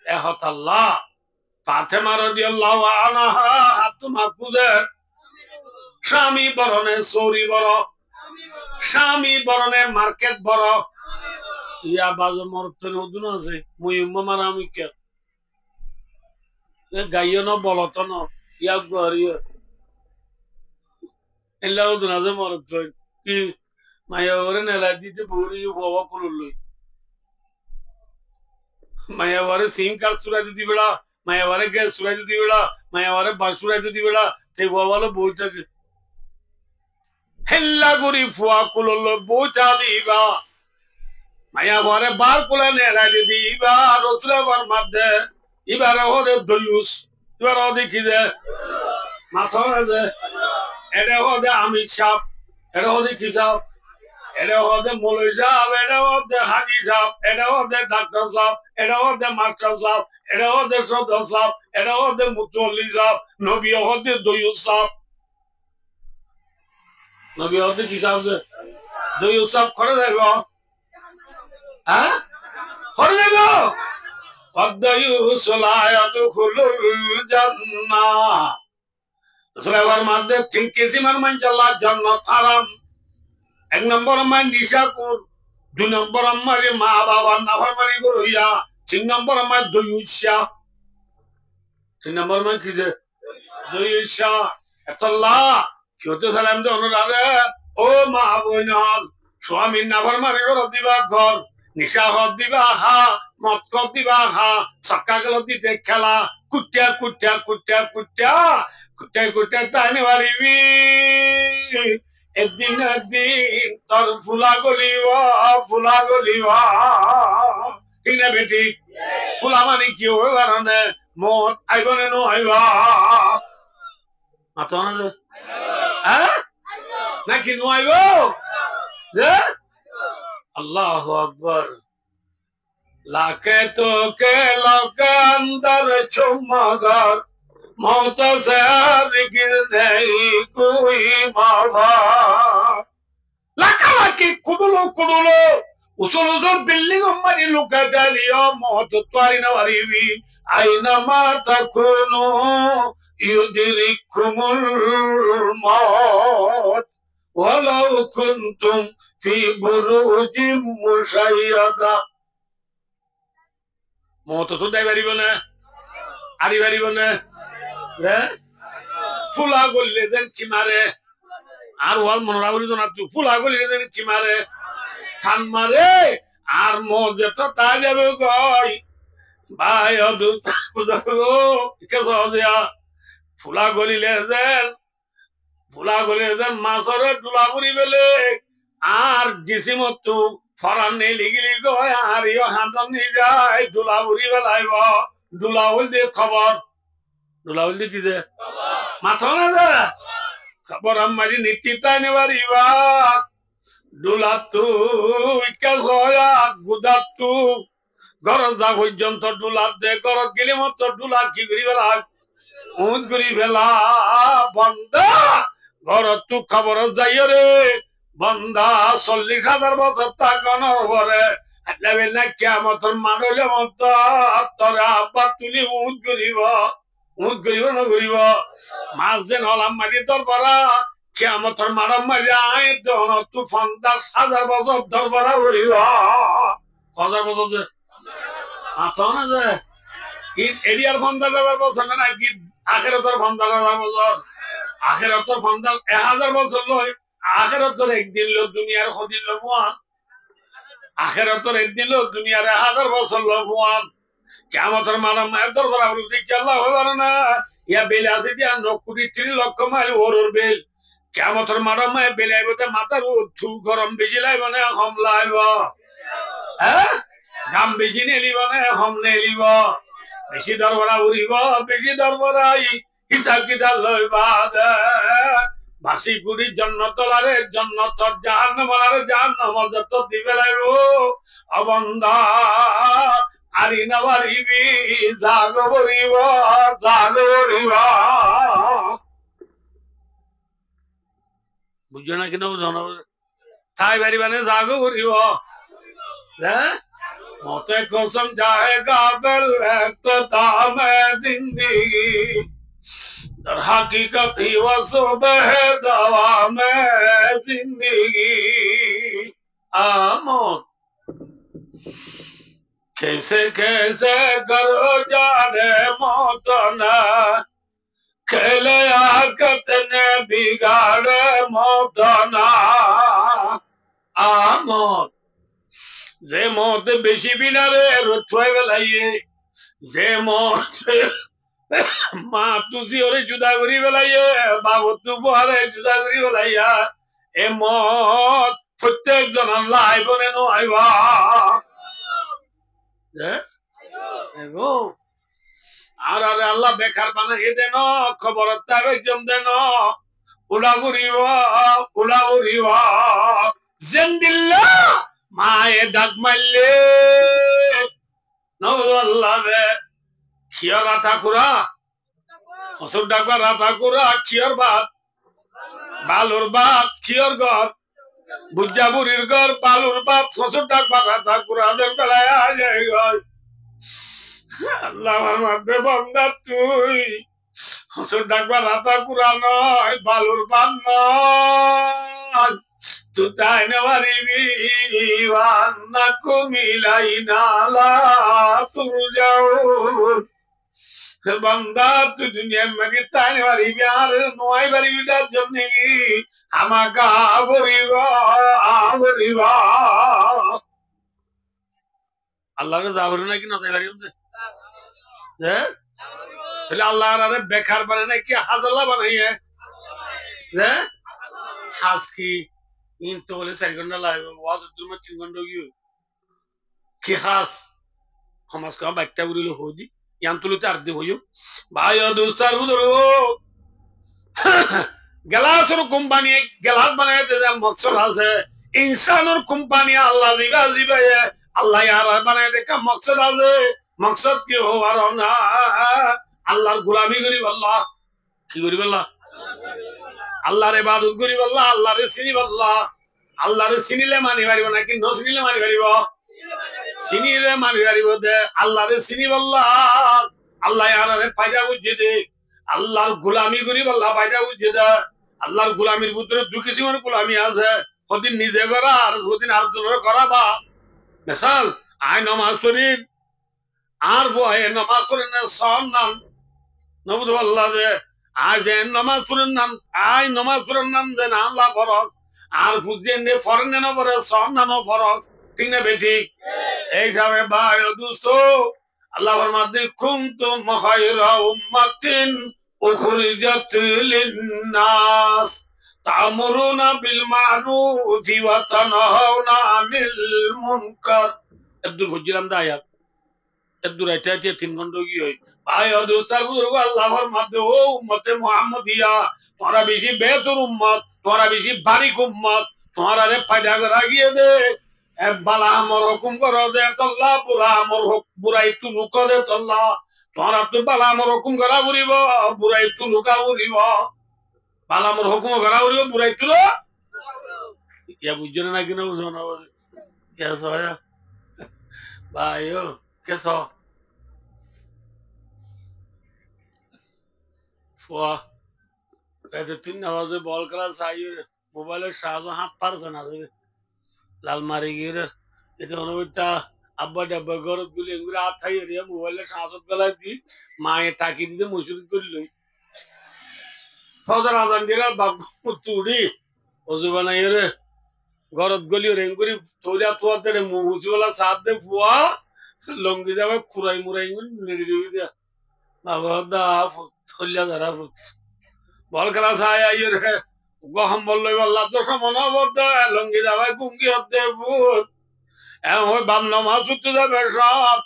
S1: এহত আল্লাহ ফাতেমা রাদিয়াল্লাহু আনহা আত্মাকুদের স্বামী বরণে সৌরি বড় স্বামী বরণে মার্কেট বড় ইয়া বাজো মরতে নতুন আছে মুই মারা আমি কে গাইও না বলত না ইয়া গরিও এলা নতুন আছে মরতে কি মায়া ওরে নেলা দিতে বউরি বাবা করলই মায়া ওরে সিম কার্ড সুরাই দিতে বেড়া মায়া ওরে গ্যাস সুরাই দিতে বেড়া মায়া ওরে বাস সুরাই দিতে বেড়া তে বাবা বই থাকে হেল্লা করি ফুয়া কুলল বউচা দিবা মায়া বরে বার কোলে নেড়াই দিদি এবার রসুলের মধ্যে এবার ওদের দয়ুস এবার ওদের কি যে মাথা যে এটা ওদের আমির সাপ এটা ওদের কি সাপ এটা ওদের মৌলভী সাহেব এটা ওদের হাজি সাহেব এটা ওদের ডাক্তার সাহেব এটা ওদের মাস্টার সাহেব এটা ওদের সদর সাহেব এটা ওদের মুতল্লি সাহেব নবী ওদের দয়ুস সাহেব নবী ওদের কি সাহেব দয়ুস সাহেব করে দেব হ্যাঁ করে দেব الديوس لا يدخل الجنة সুরাইবার মধ্যে তিন কিসিমের মানুষ আল্লাহ জান্নাত হারাম এক নম্বর মান নিশাকুর দুই নম্বর আমার মা বাবার নাফরমানি করিয়া তিন নম্বর আমার দয়ুসা তিন নম্বর মান কি যে দয়ুসা আল্লাহ কেউ তো সালাম দে অনুরাগে ও মা বোন স্বামীর নাফরমানি করে দিবা ঘর নিশা হত দিবা হা মদ কপ দিবা হা সক্কা গেল দিতে খেলা কুটিয়া কুটিয়া কুটিয়া কুটিয়া কুটিয়া কুটিয়া টাইনে মারিবি একদিন একদিন তোর ফুলা গলিব ঠিক না বেটি ফুলা মানে কি হবে কারণে মদ আইব নে নো আইবা মাথা না হ্যাঁ নাকি নো আইব আল্লাহু আকবার लाके तो के लोके अंदर मगर मौत से गिर नहीं कोई मावा लाका लाकी कुडुलो कुडुलो उसल उसल बिल्डिंग हमारी लुका डालियो मौत त्वारी नवारीवी आईना माता कुनो युदिरिकुमुल मौत वलो कुंतुम फी बुरुजिम मुशय्यदा মত তো দেয় পারিব না আরি পারিব না ফুলা গলিলে যেন কি মারে আর ওয়াল মনোরা বলি না তুই ফুলা গলিলে যেন কি মারে খান মারে আর মজে তো তা যাবে গই ভাই ফুলা গলিলে যেন মাছরে ডুলা পুরি বেলে আর জিসিমত ফরান নেই লিগিলি গয় আর ইয় হাতন নি যায় ডুলা উড়ি বেলাইব ডুলা হইল যে খবর ডুলা হইল কি যে মাথা না যা খবর আমারি নীতি তাই নেবারিবা ডুলা তু ইকাসয়া গুদা তু ঘরত যা পর্যন্ত ডুলা দে ঘরত গেলে মত ডুলা কি করি বেলা উদ করি বেলা বন্ধা ঘরত তু খবর যাই রে বন্ধা 40,000 বছর তাকানো পরে না কিয়ামতের মানলে মত তোরা আব্বা তুলি উদ করিব না করিব মাছ দিন হলাম মারি দরবারা কিয়ামতের মারাম মারি আয় দন তু 50,000 বছর দরবারা করিব 1000 বছর যে আচ্ছা না যে এরিয়ার 50,000 বছর না কি আখেরাতের 50,000 বছর আখেরাতের 1000 বছর লয় আখেরাতের একদিন লো দুনিয়ার খদিন লো মুয়ান আখেরাতের একদিন লো দুনিয়ার 1000 বছর লো মুয়ান কিয়ামতের মারাম এদর বলা বলি কি আল্লাহ হবে না ইয়া বেলে আছে দিয়া 9 লক্ষ মাইল ওরর বেল কিয়ামতের মারাম বেলে আইবতে মাথার উঠু গরম বেজি লাইব না কম লাইব হ্যাঁ গাম বেজি নেলিব না কম নেলিব বেশি দরবরা উড়িব বেশি দরবরাই হিসাব কিতাব লইবা দে বাসি গুড়ি জন্নত লারে জন্নত জাহান্নাম লারে জাহান্নাম যত দিবে লাইবো অবন্দা আরি না বারিবি জাগো বরিব বুঝছো না কিনা বুঝো না তাই বাড়ি মানে জাগো বরিব হ্যাঁ মতে কসম জায়েগা বেল ইখতিতাম জিন্দেগি در حقیقت ہی و صبح دوام زندگی آمون कैसे कैसे करो जाने मौतना खेले आकत ने बिगाड़े मौतना आमोन जे मौत बेशी बिनारे रुठवाई बेलाइए जे मौत মা তুসি ওরে জুদা করি বেলাইয়ে বাবু তু বহারে জুদা করি বেলাইয়া এ মত প্রত্যেকজন আল্লাহ আইবনে নো আইবা আর আরে আল্লাহ বেকার বানাই দেন খবর তাবেজন দেন উড়াউড়িব জেন্দিল্লা মায়ে ডাক মারলে আল্লাহ দে খিয়র রাতা কুরা হসুর ডাকবা রাতা কুরা খিয়র ভাত বালুর ভাত খিয়র ঘর বুঝা বুড়ির ঘর বালুর ভাত হসুর ডাকবা রাতা কুরা দের বেলায় আল্লাহ আমার মাঝে বন্ধা তুই হসুর ডাকবা রাতা কুরা নয় বালুর ভাত নয় তুই তাই নেওয়ারিবি না কুমিলাই নালা তুই যাও বন্দা তুই দুনিয়ার মাঝে তাই নেওয়ারিবি আর নয় বাড়িটার জন্য আমাকে আবরিব আল্লাহকে যাবরি নাকি না তাই বাড়ি হ্যাঁ তাহলে আল্লাহ আরে বেকার বানায় নাকি হাজাল্লা বানাইয়ে হ্যাঁ হাজ কি ইনতো হলে 4 ঘন্টা লাগবে ওয়াজ তুমি 3 ঘন্টা কি হাস সমাজ কা বাইকটা উড়িল হদি ইয়ান তুলতে আর দি হইও ভাই দোস্তার বুদর গ্লাসের কোম্পানি গ্লাস বানায় দে মকসদ আছে ইনসানের কোম্পানি আল্লাহ দিবা দিবা আল্লাহ আর বানায় দে কা মকসদ আছে মকসদ কি হওয়ার না আল্লাহর গোলামি করি আল্লাহ কি করি আল্লাহ আল্লাহর ইবাদত করি আল্লাহ আল্লাহরে চিনি আল্লাহ আল্লাহরে চিনিলে মানি পারিব নাকি ন চিনিলে মানি পারিব চিনিলে মানি পারিব দে আল্লাহরে চিনি আল্লাহ আল্লাহ আরে ফায়দা বুঝে দে আল্লাহর গোলামি করি আল্লাহ ফায়দা বুঝে দে আল্লাহর গোলামির ভিতরে দু কিসিমের গোলামি আছে কদিন নিজে করা আর কদিন আর করা বা মিসাল আই নামাজ পড়ি আর বহে নামাজ পড়েন না সন নাম নবুদ আল্লাহ দে আজ নামাজ পড়েন নাম আই নামাজ পড়েন নাম দেন আল্লাহ ফরজ আর বুঝেন নে ফরেন না পড়ে সন নামও ফরজ ঠিক না বেঠিক এই হিসাবে ভাই দোস্ত আল্লাহর মাঝে কুনতুম খায়রা উম্মাতিন উখরিজাত লিন-নাস তা'মুরুনা বিল মা'রুফি ওয়া তানহাউনা আনিল মুনকার আব্দুল ফজিলাম দা আয়াত আব্দুল রাইতে 3 ঘন্টা কি হয় ভাই দোস্তার বুজুর্গ আল্লাহর মাঝে ও উম্মতে মুহাম্মাদিয়া তোরা বেশি বেহতর উম্মত তোরা বেশি বারিক উম্মত তোরা রে ফায়দা করা গিয়ে দে বালা আমর হুকুম করো দে আল্লাহ বুরা আমর বুরাই তু লুক দে আল্লাহ তোরা তো বালা আমর হুকুম করা বুরিব বুরাই তু লুকা বুরিব বালা আমর হুকুম করা বুরিব বুরাই তু ইয়া বুঝছো না কিনা বুঝো না ইয়া সয়া ভাই ও কেস ফুয়া রাতে 3 আওয়াজে বল খেলা চাই মোবাইলের সাহায্য হাত পারছে না লাল মারি গিয়ে এতে অনুভূতা আব্বা ডাব্বা ঘর গুলি এগুলো হাত খাইয়ে রে মোবাইলের সাহায্য গলায় দি মায়ে টাকি দিতে মসুরি করিল ফজর আজান দিয়ে বাপ তুড়ি অজু বানাই রে ঘরত গলি রেং করি তোলা তোয়ার দে মুসিওয়ালা সাথ দে ফুয়া লঙ্গি যাবে খুরাই মুরাই নেড়ি দিয়া বাবা দা থলিয়া যারা বল খেলা চাই আইয়ে রে গহম বললো আল্লাহ তো সমান দে লঙ্গি যাবে কুঙ্গি হতে ভূত এমন বাম নমাজ উঠতে যাবে সব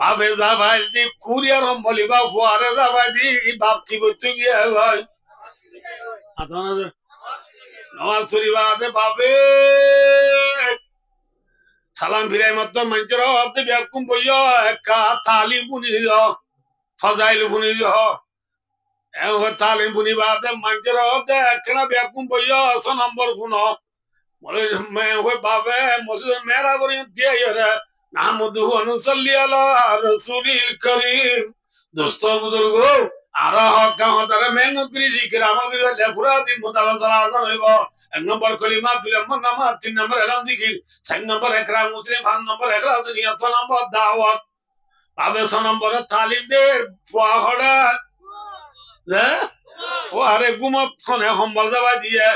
S1: বাপে যাবাই দি কুরিয়ার বলি বা ফুয়ারে যাবাই দি বাপ কি করতে গিয়ে হয় নমাজ শরীফ আদে বাবে সালাম ফিরাই মত মঞ্চর হতে ব্যাকুম বইয় একা তালিম বুনি ফজাইল বুনি তালিম বুনি বাদে মঞ্চর হতে একখানা ব্যাকুম বইয় 100 নম্বর ফুনো বলে ওই বাবে মসজিদ মেরা বলি দিয়ে রে নাহমদুহু ওয়া নুসাল্লি আলা রাসূলিল কারীম দোস্ত বুজুর্গ আর হক গাওতারে মেহনত করি জিকির আমল করি লেফুরা দিন মুতাওয়াজ্জাল আযান হইব 1 নম্বর কলিমা 2 নম্বর নামাজ 3 নম্বর ইলম জিকির 4 নম্বর ইকরাম মুসলিম 5 নম্বর ইখলাস নিয়ত 6 নম্বর দাওয়াত বাবে 6 নম্বর তালিম দে ফুয়া হড়া রে ফুয়ারে গুমত কোনে সম্বল দাবা দিয়ে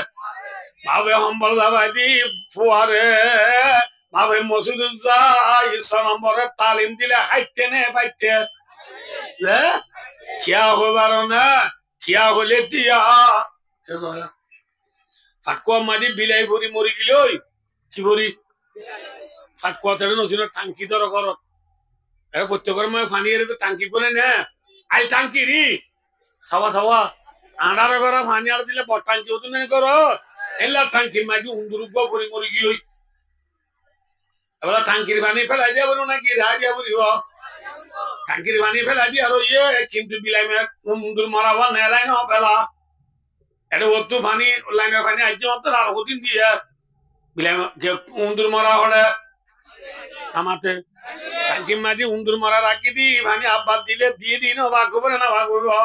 S1: বাবে সম্বল দাবা দি ফুয়ারে বাবে মসজিদ যাই 6 নম্বরে তালিম দিলে খাইতে নে বাইতে রে কিয়া হবার না কিয়া হলে দিয়া ফাকুয়া মারি বিলাই ভরি মরি গিলই কি করি ফাট কথাটা নছিল টাঙ্কি ধর কর এরা প্রত্যেকের মধ্যে পানি এর তো টাঙ্কি করে নে আই টাঙ্কি রি খাওয়া খাওয়া আন্ডার করা পানি আর দিলে টাঙ্কি হতো না করো এলা টাঙ্কির মাঝে উন্দুর পরি মরি গিয়ে এবার টাঙ্কির পানি ফেলাই দিয়ে বলো নাকি রাহ দিয়া বলিব টাঙ্কির পানি ফেলাই দিয়ে আর ইয়ে কিন্তু বিলাই উন্দুর মারাবা নেলাই না ফেলা এটা ওর পানি লাইনের পানি আইছে মাত্র আর কদিন দিয়ে বিলাই উন্দুর মারা হলে আমাতে টাঙ্কির মাঝে উন্দুর মারা রাখি দি পানি আব্বাদ দিলে দিয়ে দিন ভাগ করবে না ভাগ করবো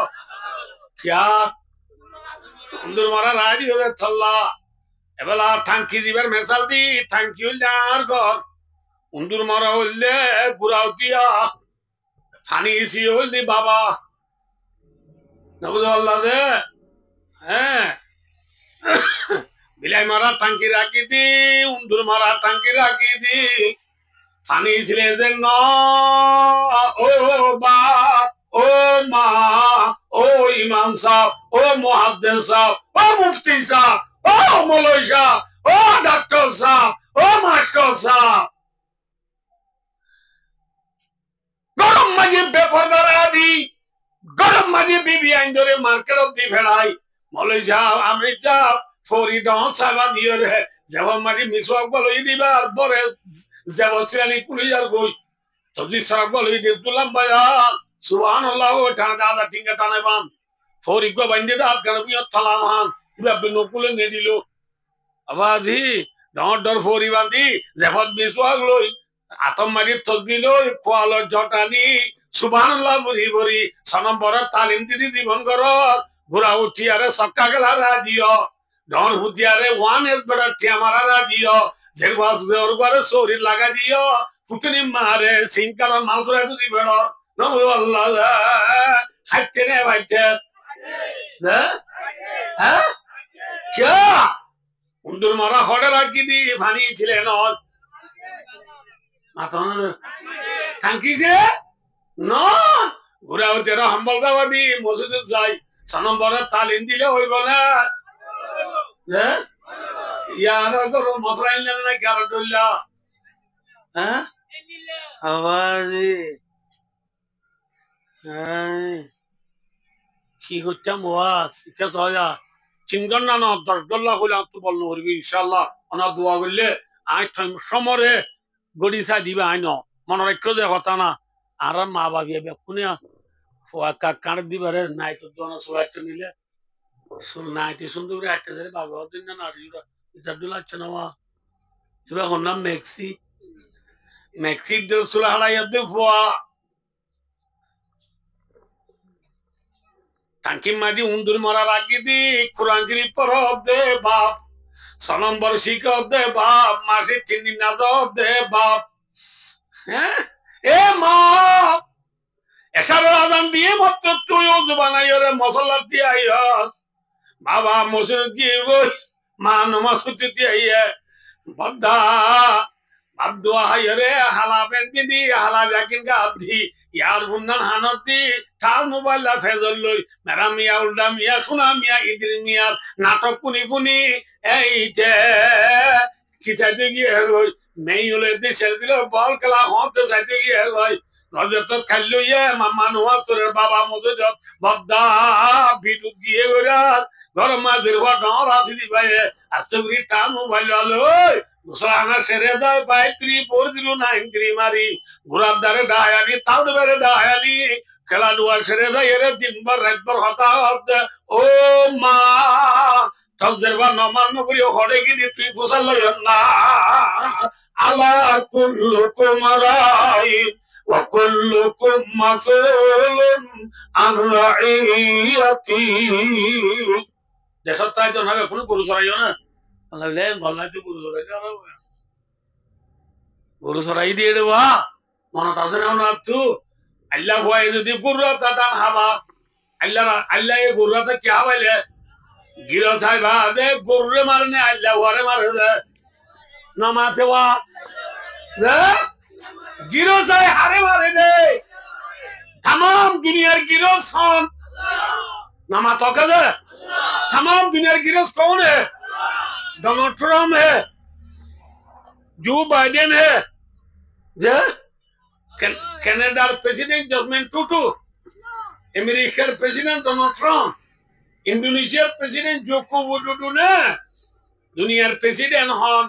S1: क्या উন্দুর মারা রাজি হবে থল্লা এবার টাঙ্কি দিবার মেশাল দি টাঙ্কি হইলে আর ঘর উন্দুর মারা হইলে গুড়াও দিয়া পানি ইসি হইলি বাবা নবুজ আল্লাহ দে হ্যাঁ বিলাই মারা টাঙ্কি রাখি দি উন্দুর মারা টাঙ্কি রাখি দি পানি ছিলে যে ন ও বাপ ও মা ও ইমাম সাহেব ও মুহাদ্দিস সাহেব ও মুফতি সাহেব ও মৌলভী সাহেব ও ডাক্তার সাহেব ও মাস্টার সাহেব গরম মাঝে বেপরদার আদি গরম মাঝে বিবি আইন ধরে মার্কেট অব্দি ফেলাই মৌলভী সাহেব আমি সাহেব ফরি ডন সাহেব দিয়ে রে যেমন মাঝে মিসওয়াক বলই দিবার পরে যেমন শ্রেণী কুলিয়ার গই তবদি সাহেব বলই দিয়ে তুলাম বাজার সুবহানাল্লাহ ও টানা দাদা টিঙ্গা টানে বান ফরি গো বাইন্দে দাঁত গান বিয় থালামান ইবা নকুলে নে দিল আবাদি ডর ডর ফরি বাঁধি যেমন মিসওয়াক লই আতম মারি তসবি লই কোয়ালর জটানি সুবহানাল্লাহ বরি বরি সনম্বর তালিম দিদি জীবন কর ঘোরা উঠিয়ারে সক্কা গেলা রাজিও ডর হুদিয়ারে ওয়ান এস বেড়া টিয়ামারা রাজিও জেরবাস দেওর ঘরে শরীর লাগা দিও ফুটনি মারে সিনকার মাল করে দুদি বেড় নবু আল্লাহ হাইতে নে ভাইতে হ্যাঁ क्या উন্দুর মারা হড়ে রাখি দি পানি ছিলেন মাথা টাঙ্কি ছিলে ন ঘুরা হতে হাম্বল দাবাদি মসজিদে যাই সনম্বরে তালিম দিলে হইব না ইয়ার করো মশলা ইনলেন না কেন ডুল্লা হ্যাঁ আবাদি কি করতাম ওয়াজ এটা সহজা চিনগন না না $10 হইলে তো বলনো করবি ইনশাআল্লাহ ওনা দোয়া করলে আই সমরে গড়ি চাই দিবে আইন মনে রাখো যে কথা না আর মা বাবিয়া বেকুনে কাঁড় দিবারে নাই তো দোনা সবাই নিলে নাইতে সুন্দর করে একটা ধরে বাবা দিন না এটা লাগছে না মা এবার ওর নাম মেক্সি মেক্সির সুলা হারাইয়াতে ফোয়া টাঙ্কি মাঝি উন্দুর মারা রাখি দি কোরআনগিরি পর দে বাপ সনম্বর শিখর দে বাপ মাসে 3 দিন নাজর দে বাপ হ্যাঁ এ মা এসার আজান দিয়ে মাত্র তুই ওযু বানাই রে মশলা দিয়ে আইয়াস বাবা মসজিদ গিয়ে গই মা নামাজ পড়তে দিয়ে বদ্দা বাদুয়া হায়রে হালা বেন্দি দি হালা জাকিন গাবদি ইয়ার বুন্নান হানতি তার মোবাইল লা ফেজল লই মেরা মিয়া উল্ডা মিয়া সোনা মিয়া ইদির মিয়া নাটক পুনি পুনি এই যে কিসাইতে গিয়ে গই মেইলে দেশের দিল বল খেলা হতে যাইতে গিয়ে গই নজর খাইলো ইয়ে মামা নোয়া তোর বাবা মতো বদ্দা বিদ্যুৎ গিয়ে গরার ঘর মাঝের হওয়া ডর আছে দি ভাই আস্তে করে টান মোবাইল লই মুসলমানের সেরে দেয় পাই 3-4 দিল 9-3 মারি ঘোরার দ্বারে ডায়ানি তাও দেবে ডায়ানি খেলা ডুয়ার সেরে দেয় এর দিনবার রাতবার হতা হতে ও মা তজের বা নমান নবরি হড়ে গিয়ে তুই ফুসাল লই না আলা কুল্লুকুম রাইন ওয়া কুল্লুকুম মাসউলুন আন রাইয়াতি দেশত তাই জন হবে কোন গরু চড়াইও না আল্লাহ গল্লাই তো গরু চড়াই গরু চড়াই দিয়ে দেবা মনত আছে না না তু আল্লাহ ভয় যদি গরু দাম হাবা আল্লাহ আল্লাহ এই গরুটা কি হাবাইলে গিরো সাহেবা দে গরুরে মারে না আল্লাহ ওরে মারে দে নমাতে ওয়া দে গিরো সাহেব হারে মারে দে तमाम दुनियार गिरोज कौन नामा तो दे तमाम दुनियार गिरोज कौन है डोनाल्ड ट्रम्प है जो बाइडेन है যে কানাডার প্রেসিডেন্ট জসমিন টুটু আমেরিকার প্রেসিডেন্ট ডোনাল্ড ট্রাম্প ইন্দোনেশিয়ার প্রেসিডেন্ট জোকো উইদোদো না দুনিয়ার প্রেসিডেন্ট হন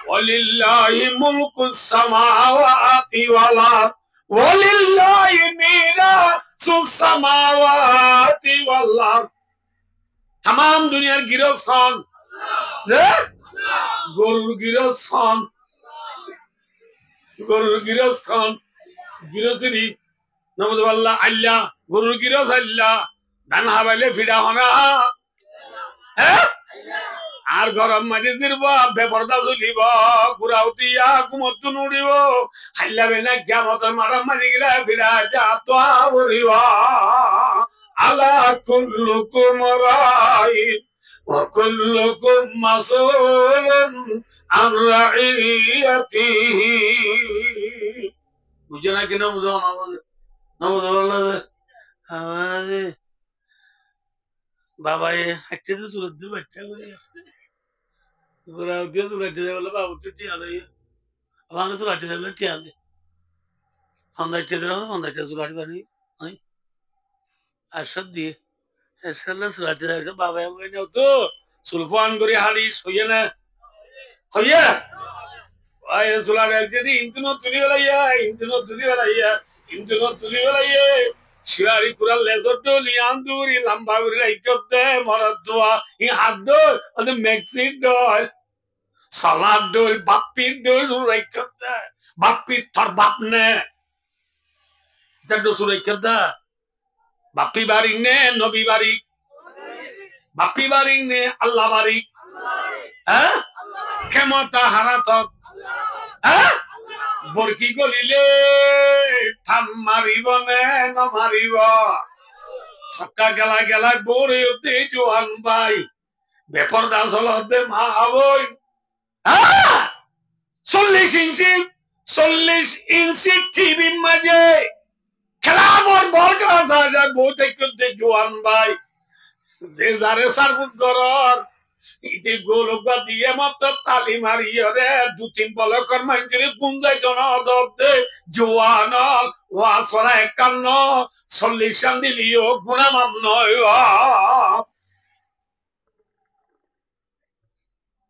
S1: ওয়ালিল্লাহি মুলকুস সামাওয়াতি ওয়াল আরদ ওয়ালিল্লাহি মিরাসুস সামাওয়াতি ওয়াল আরদ तमाम দুনিয়ার গিরস হন গরুর গিরস হন গরুর গিরস হন গিরসরি নবদুল্লাহ আল্লাহ গরুর গিরস আল্লাহ ধান হাবাইলে ফিডা হনা হ্যাঁ আর গরম মাঝে দিরব বেপরদা চলিব গুড়াউতিয়া কুমতু নুড়িব হাল্লা বেনা কিয়ামতের মারাম মাঝে গিলা ফিডা যাতোয়া বরিব আলা কুল্লুকুম রাইন ওয়া কুল্লুকুম মাসউলুন আন রাইয়াতিহি বুঝে না কিনা বুঝো না বুঝে না বুঝো আমারে বাবা একটা তো সুরত দিয়ে বাচ্চা করে ওরা দিয়ে সুরত দিয়ে বলে বাবু তো টিয়া লই আমার তো রাজ্য দিয়ে টিয়া দে হন্দাইতে দিল হন্দাইতে সুরাট বানি হয় আরশাদ দিয়ে আরশাল্লাহ সুরাট দিয়ে বাবা আমি নাও তো সুলফান করে হালিস হইয়া না হইয়া ay sular jadi intuno tuli walaya intuno tuli walaya shiari kural lesoto lianduri lambaguri ikotte maradwa in haddo ade mexit dol salad dol bappi dol ikotte bappi tor bapne tado surai kada bappi baring ne nobi barik bappi baring ne allah barik ha kemata haratot বরকি গলিলে ঠান মারিব নে নমারিব সক্কা গেলা গেলা বোরে হতে জোয়ান ভাই বেপরদা চলতে মা হবই 40 ইঞ্চি টিভির মাঝে খেলাবর বল খেলা যায় বহুত করতে জোয়ান ভাই যে যারে সার্বুত করর ইতি গোলগা দিয়ে মাত্র তালি মারিয়ে রে 2-3 বলকর মাইন্ডে গুঞ্জাই জন দবদে জোয়ান ওয়া সরা 51 40 শান দিলিও গুনাহ মাপ নয়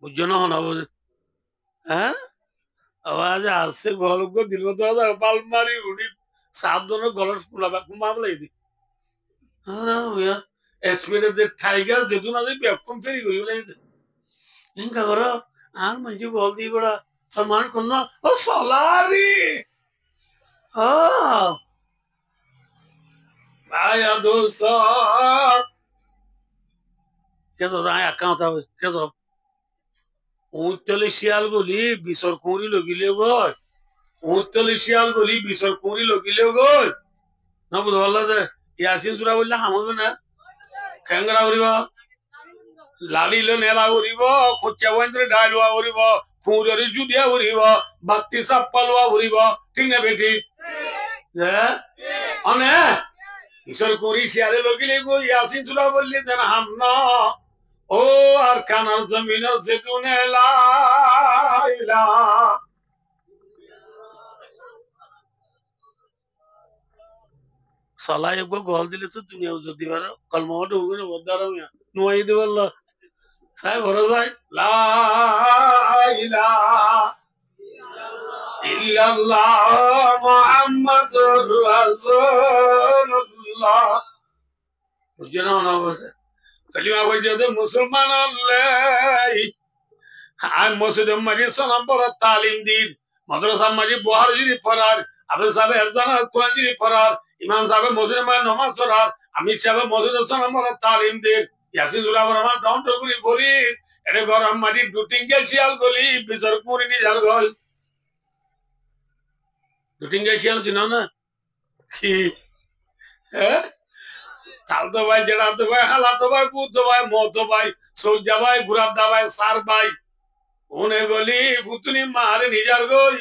S1: বুঝছো না হনা বুঝ হ্যাঁ আওয়াজ আসছে গোলগা দিল তো পাল মারি উড়ি সাত জন গলস কুলাবা কুমাবলাই দি আরে ওয়া এসপিডে দে টাইগার যেদুন আজ বেকম ফেরি করি বলে ইনকা করো আর মঞ্জু বল দি বড় সম্মান করন ও সলারি ও ভাইয়া দোস্ত কেসো রায় একাউন্ট হবে কেসো উত্তলে শিয়াল গলি বিসর কুঁড়ি লগিলে গয় উত্তলে শিয়াল গলি বিসর কুঁড়ি লগিলে গয় না বুঝো বললা যে ইয়াসিন সূরা বললা হামবে না খেঙ্গরা উড়িব লালিলে নেলা উড়িব খোঁচা বন্ধরে ডাইলুয়া উড়িব খুঁড়রে জুডিয়া উড়িব বাতি সাপ্পালুয়া উড়িব ঠিক না বেটি হ্যাঁ অনে ঈশ্বর কুঁড়ি শিয়ালে লগিলে গো ইয়াসিন সূরা বললি যেন হামনা ও আর কানার জমিনের যেটুনে লাইলা সালা একবার গল দিলে তো দুনিয়া যদি পারো কলমা ঢুকবে না বদার আমি নুয়াই দে বললো সাহেব ভরো যায় লা ইলাহা ইল্লাল্লাহ মুহাম্মাদুর রাসূলুল্লাহ বুঝছো না বসে কালিমা বলছে মুসলমান আল্লাহ আর মসজিদ মাঝে সালাম পড়ার তালিম দিন মাদ্রাসা মাঝে বহার জিরি পড়ার আবু সাহেব একজন কোরআন জিরি পড়ার ইমাম সাহেব মসজিদে মাঝে নামাজ পড়ার আমি সাহেব মসজিদে সালাম পড়ার তালিম দিন ইয়াসিন সূরা পড়ার ডাউন টুকুরি করি এরে গরম মাটি দুটিঙ্গে শিয়াল গলি বিজর কুরি নি জাল গল দুটিঙ্গে শিয়াল চিনো না কি হ্যাঁ তাল তো ভাই জেলা তো ভাই হালা তো ভাই পুত তো ভাই মত তো ভাই সৌজা ভাই গুরাব দা ভাই সার ভাই উনে গলি পুতুনি মারে নিজার গই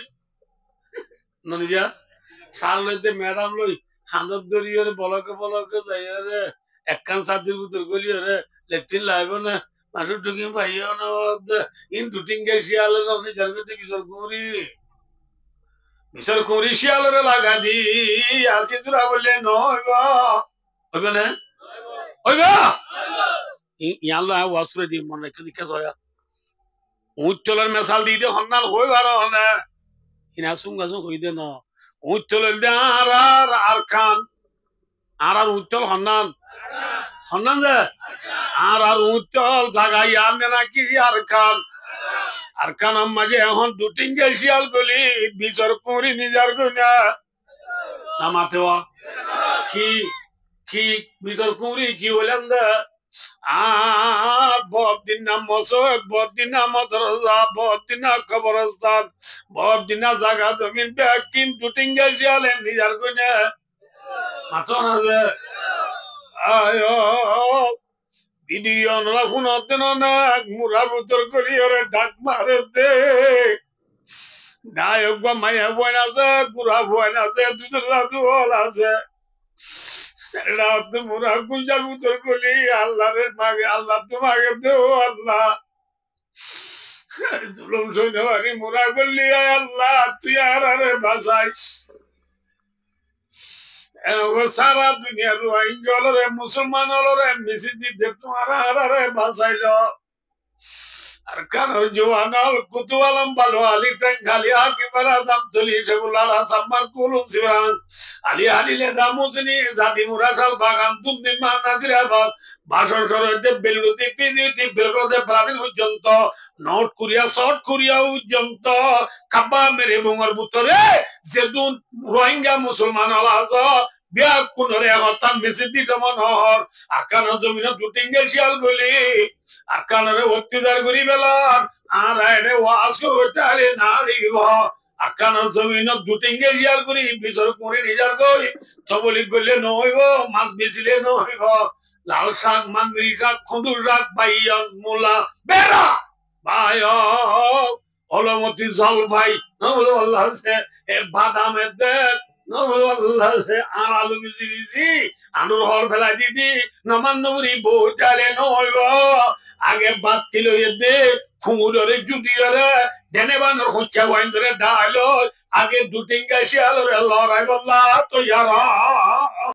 S1: ননিজা সার লইতে ম্যাডাম লই হাঁদর দরিয়ে বলকে বলকে যাই রে একখান সাদির ভিতর গলি রে লেট্রিন লাইব না Masuk dugin payo no in duting ke sialan no ni jarbe te bisor kuri sialan laga di alti dura bolle no oiba ne oiba ইয়ালো ওয়াসরে দি মনে কি দিকে জয়া উচ্চলের মেসাল দি দে হন্নাল হই বারো হনা ইনা সুঙ্গাসু হই দে ন উচ্চলের দে আর আরকান আর উচ্চল হন্নান হন্নান যে আর উচ্চল জাগাই আর নাকি আরকান আরকান মাঝে এখন দুটিঙ্গে শিয়াল গলি বিচর কুড়ি নিজার গুনা নামাতে কি কি বিচর কুড়ি কি বললাম দে बहुत दिन ना मसोद बहुत दिन ना मदरसा बहुत दिन ना कब्रस्तान बहुत दिन ना जगह जमीन पे किन टूटेंगे सियाले निजार को ने मातो ना दे आयो वीडियो ना खुनाते ना मुरा बुतर कोली और डाक मारे दे नायक को माया बुना से बुरा बुना से दूसरा दूसरा से মুরা গুঞ্জার উত্তর করি আল্লাহ রে মাগে আল্লাহ তোমাকে দেও আল্লাহ জুলুম সইনবারি মুরা করলি আল্লাহ তুই আর আরে বাঁচাইস সারা দুনিয়ার রোহিঙ্গা মুসলমান হলরে মিশি দিতে তোমার আর আরে বাঁচাইল আর কান জোয়ানাল কুতুয়ালাম ভালো আলি টাঙ্গালি আকি পারা দাম চলি সেগুলা সাম্মার কুলু সিরান আলি আলিলে দামুজনি জাতি মুরাসাল বাগান তুমি মা নাজিরাবাদ ভাষণ সরতে বেলুতি পিদিতি বেলগদে প্রাণী পর্যন্ত নর্থ কোরিয়া সাউথ কোরিয়া পর্যন্ত খাবা মেরে বুঙর ভিতরে যেদুন রোহিঙ্গা মুসলমান আলাজ বিয়া কোনরে হতাম মেসিদি মনহর আকানো জমিন দুটিঙ্গে শিয়াল গলি আকানরে অত্যাচার করি বেলার আর আইনে ওয়াজ করতে নারিব আকানো জমিন দুটিঙ্গে শিয়াল করি বিচর করে নিজার গই তবলি গলে নহইব মাছ বেচিলে নহইব লাল শাক মানগিরি শাক খন্দুর শাক বাইয়ন মূলা বেড়া ভাই অলমতি জল ভাই নবল আল্লাহ বাদামের দেখ আর আলু বিজি বিজি আলুর হর ফেলা দিদি নমান নবরি বউ চালে নইব আগে বাদ কিলো দে খুঁড়রে জুডিয়রে ডেনে বানর হচ্ছে ওয়াইন ধরে ডাইল আগে দুটিঙ্গা শিয়ালরে লড়াই বললা তো ইয়ারা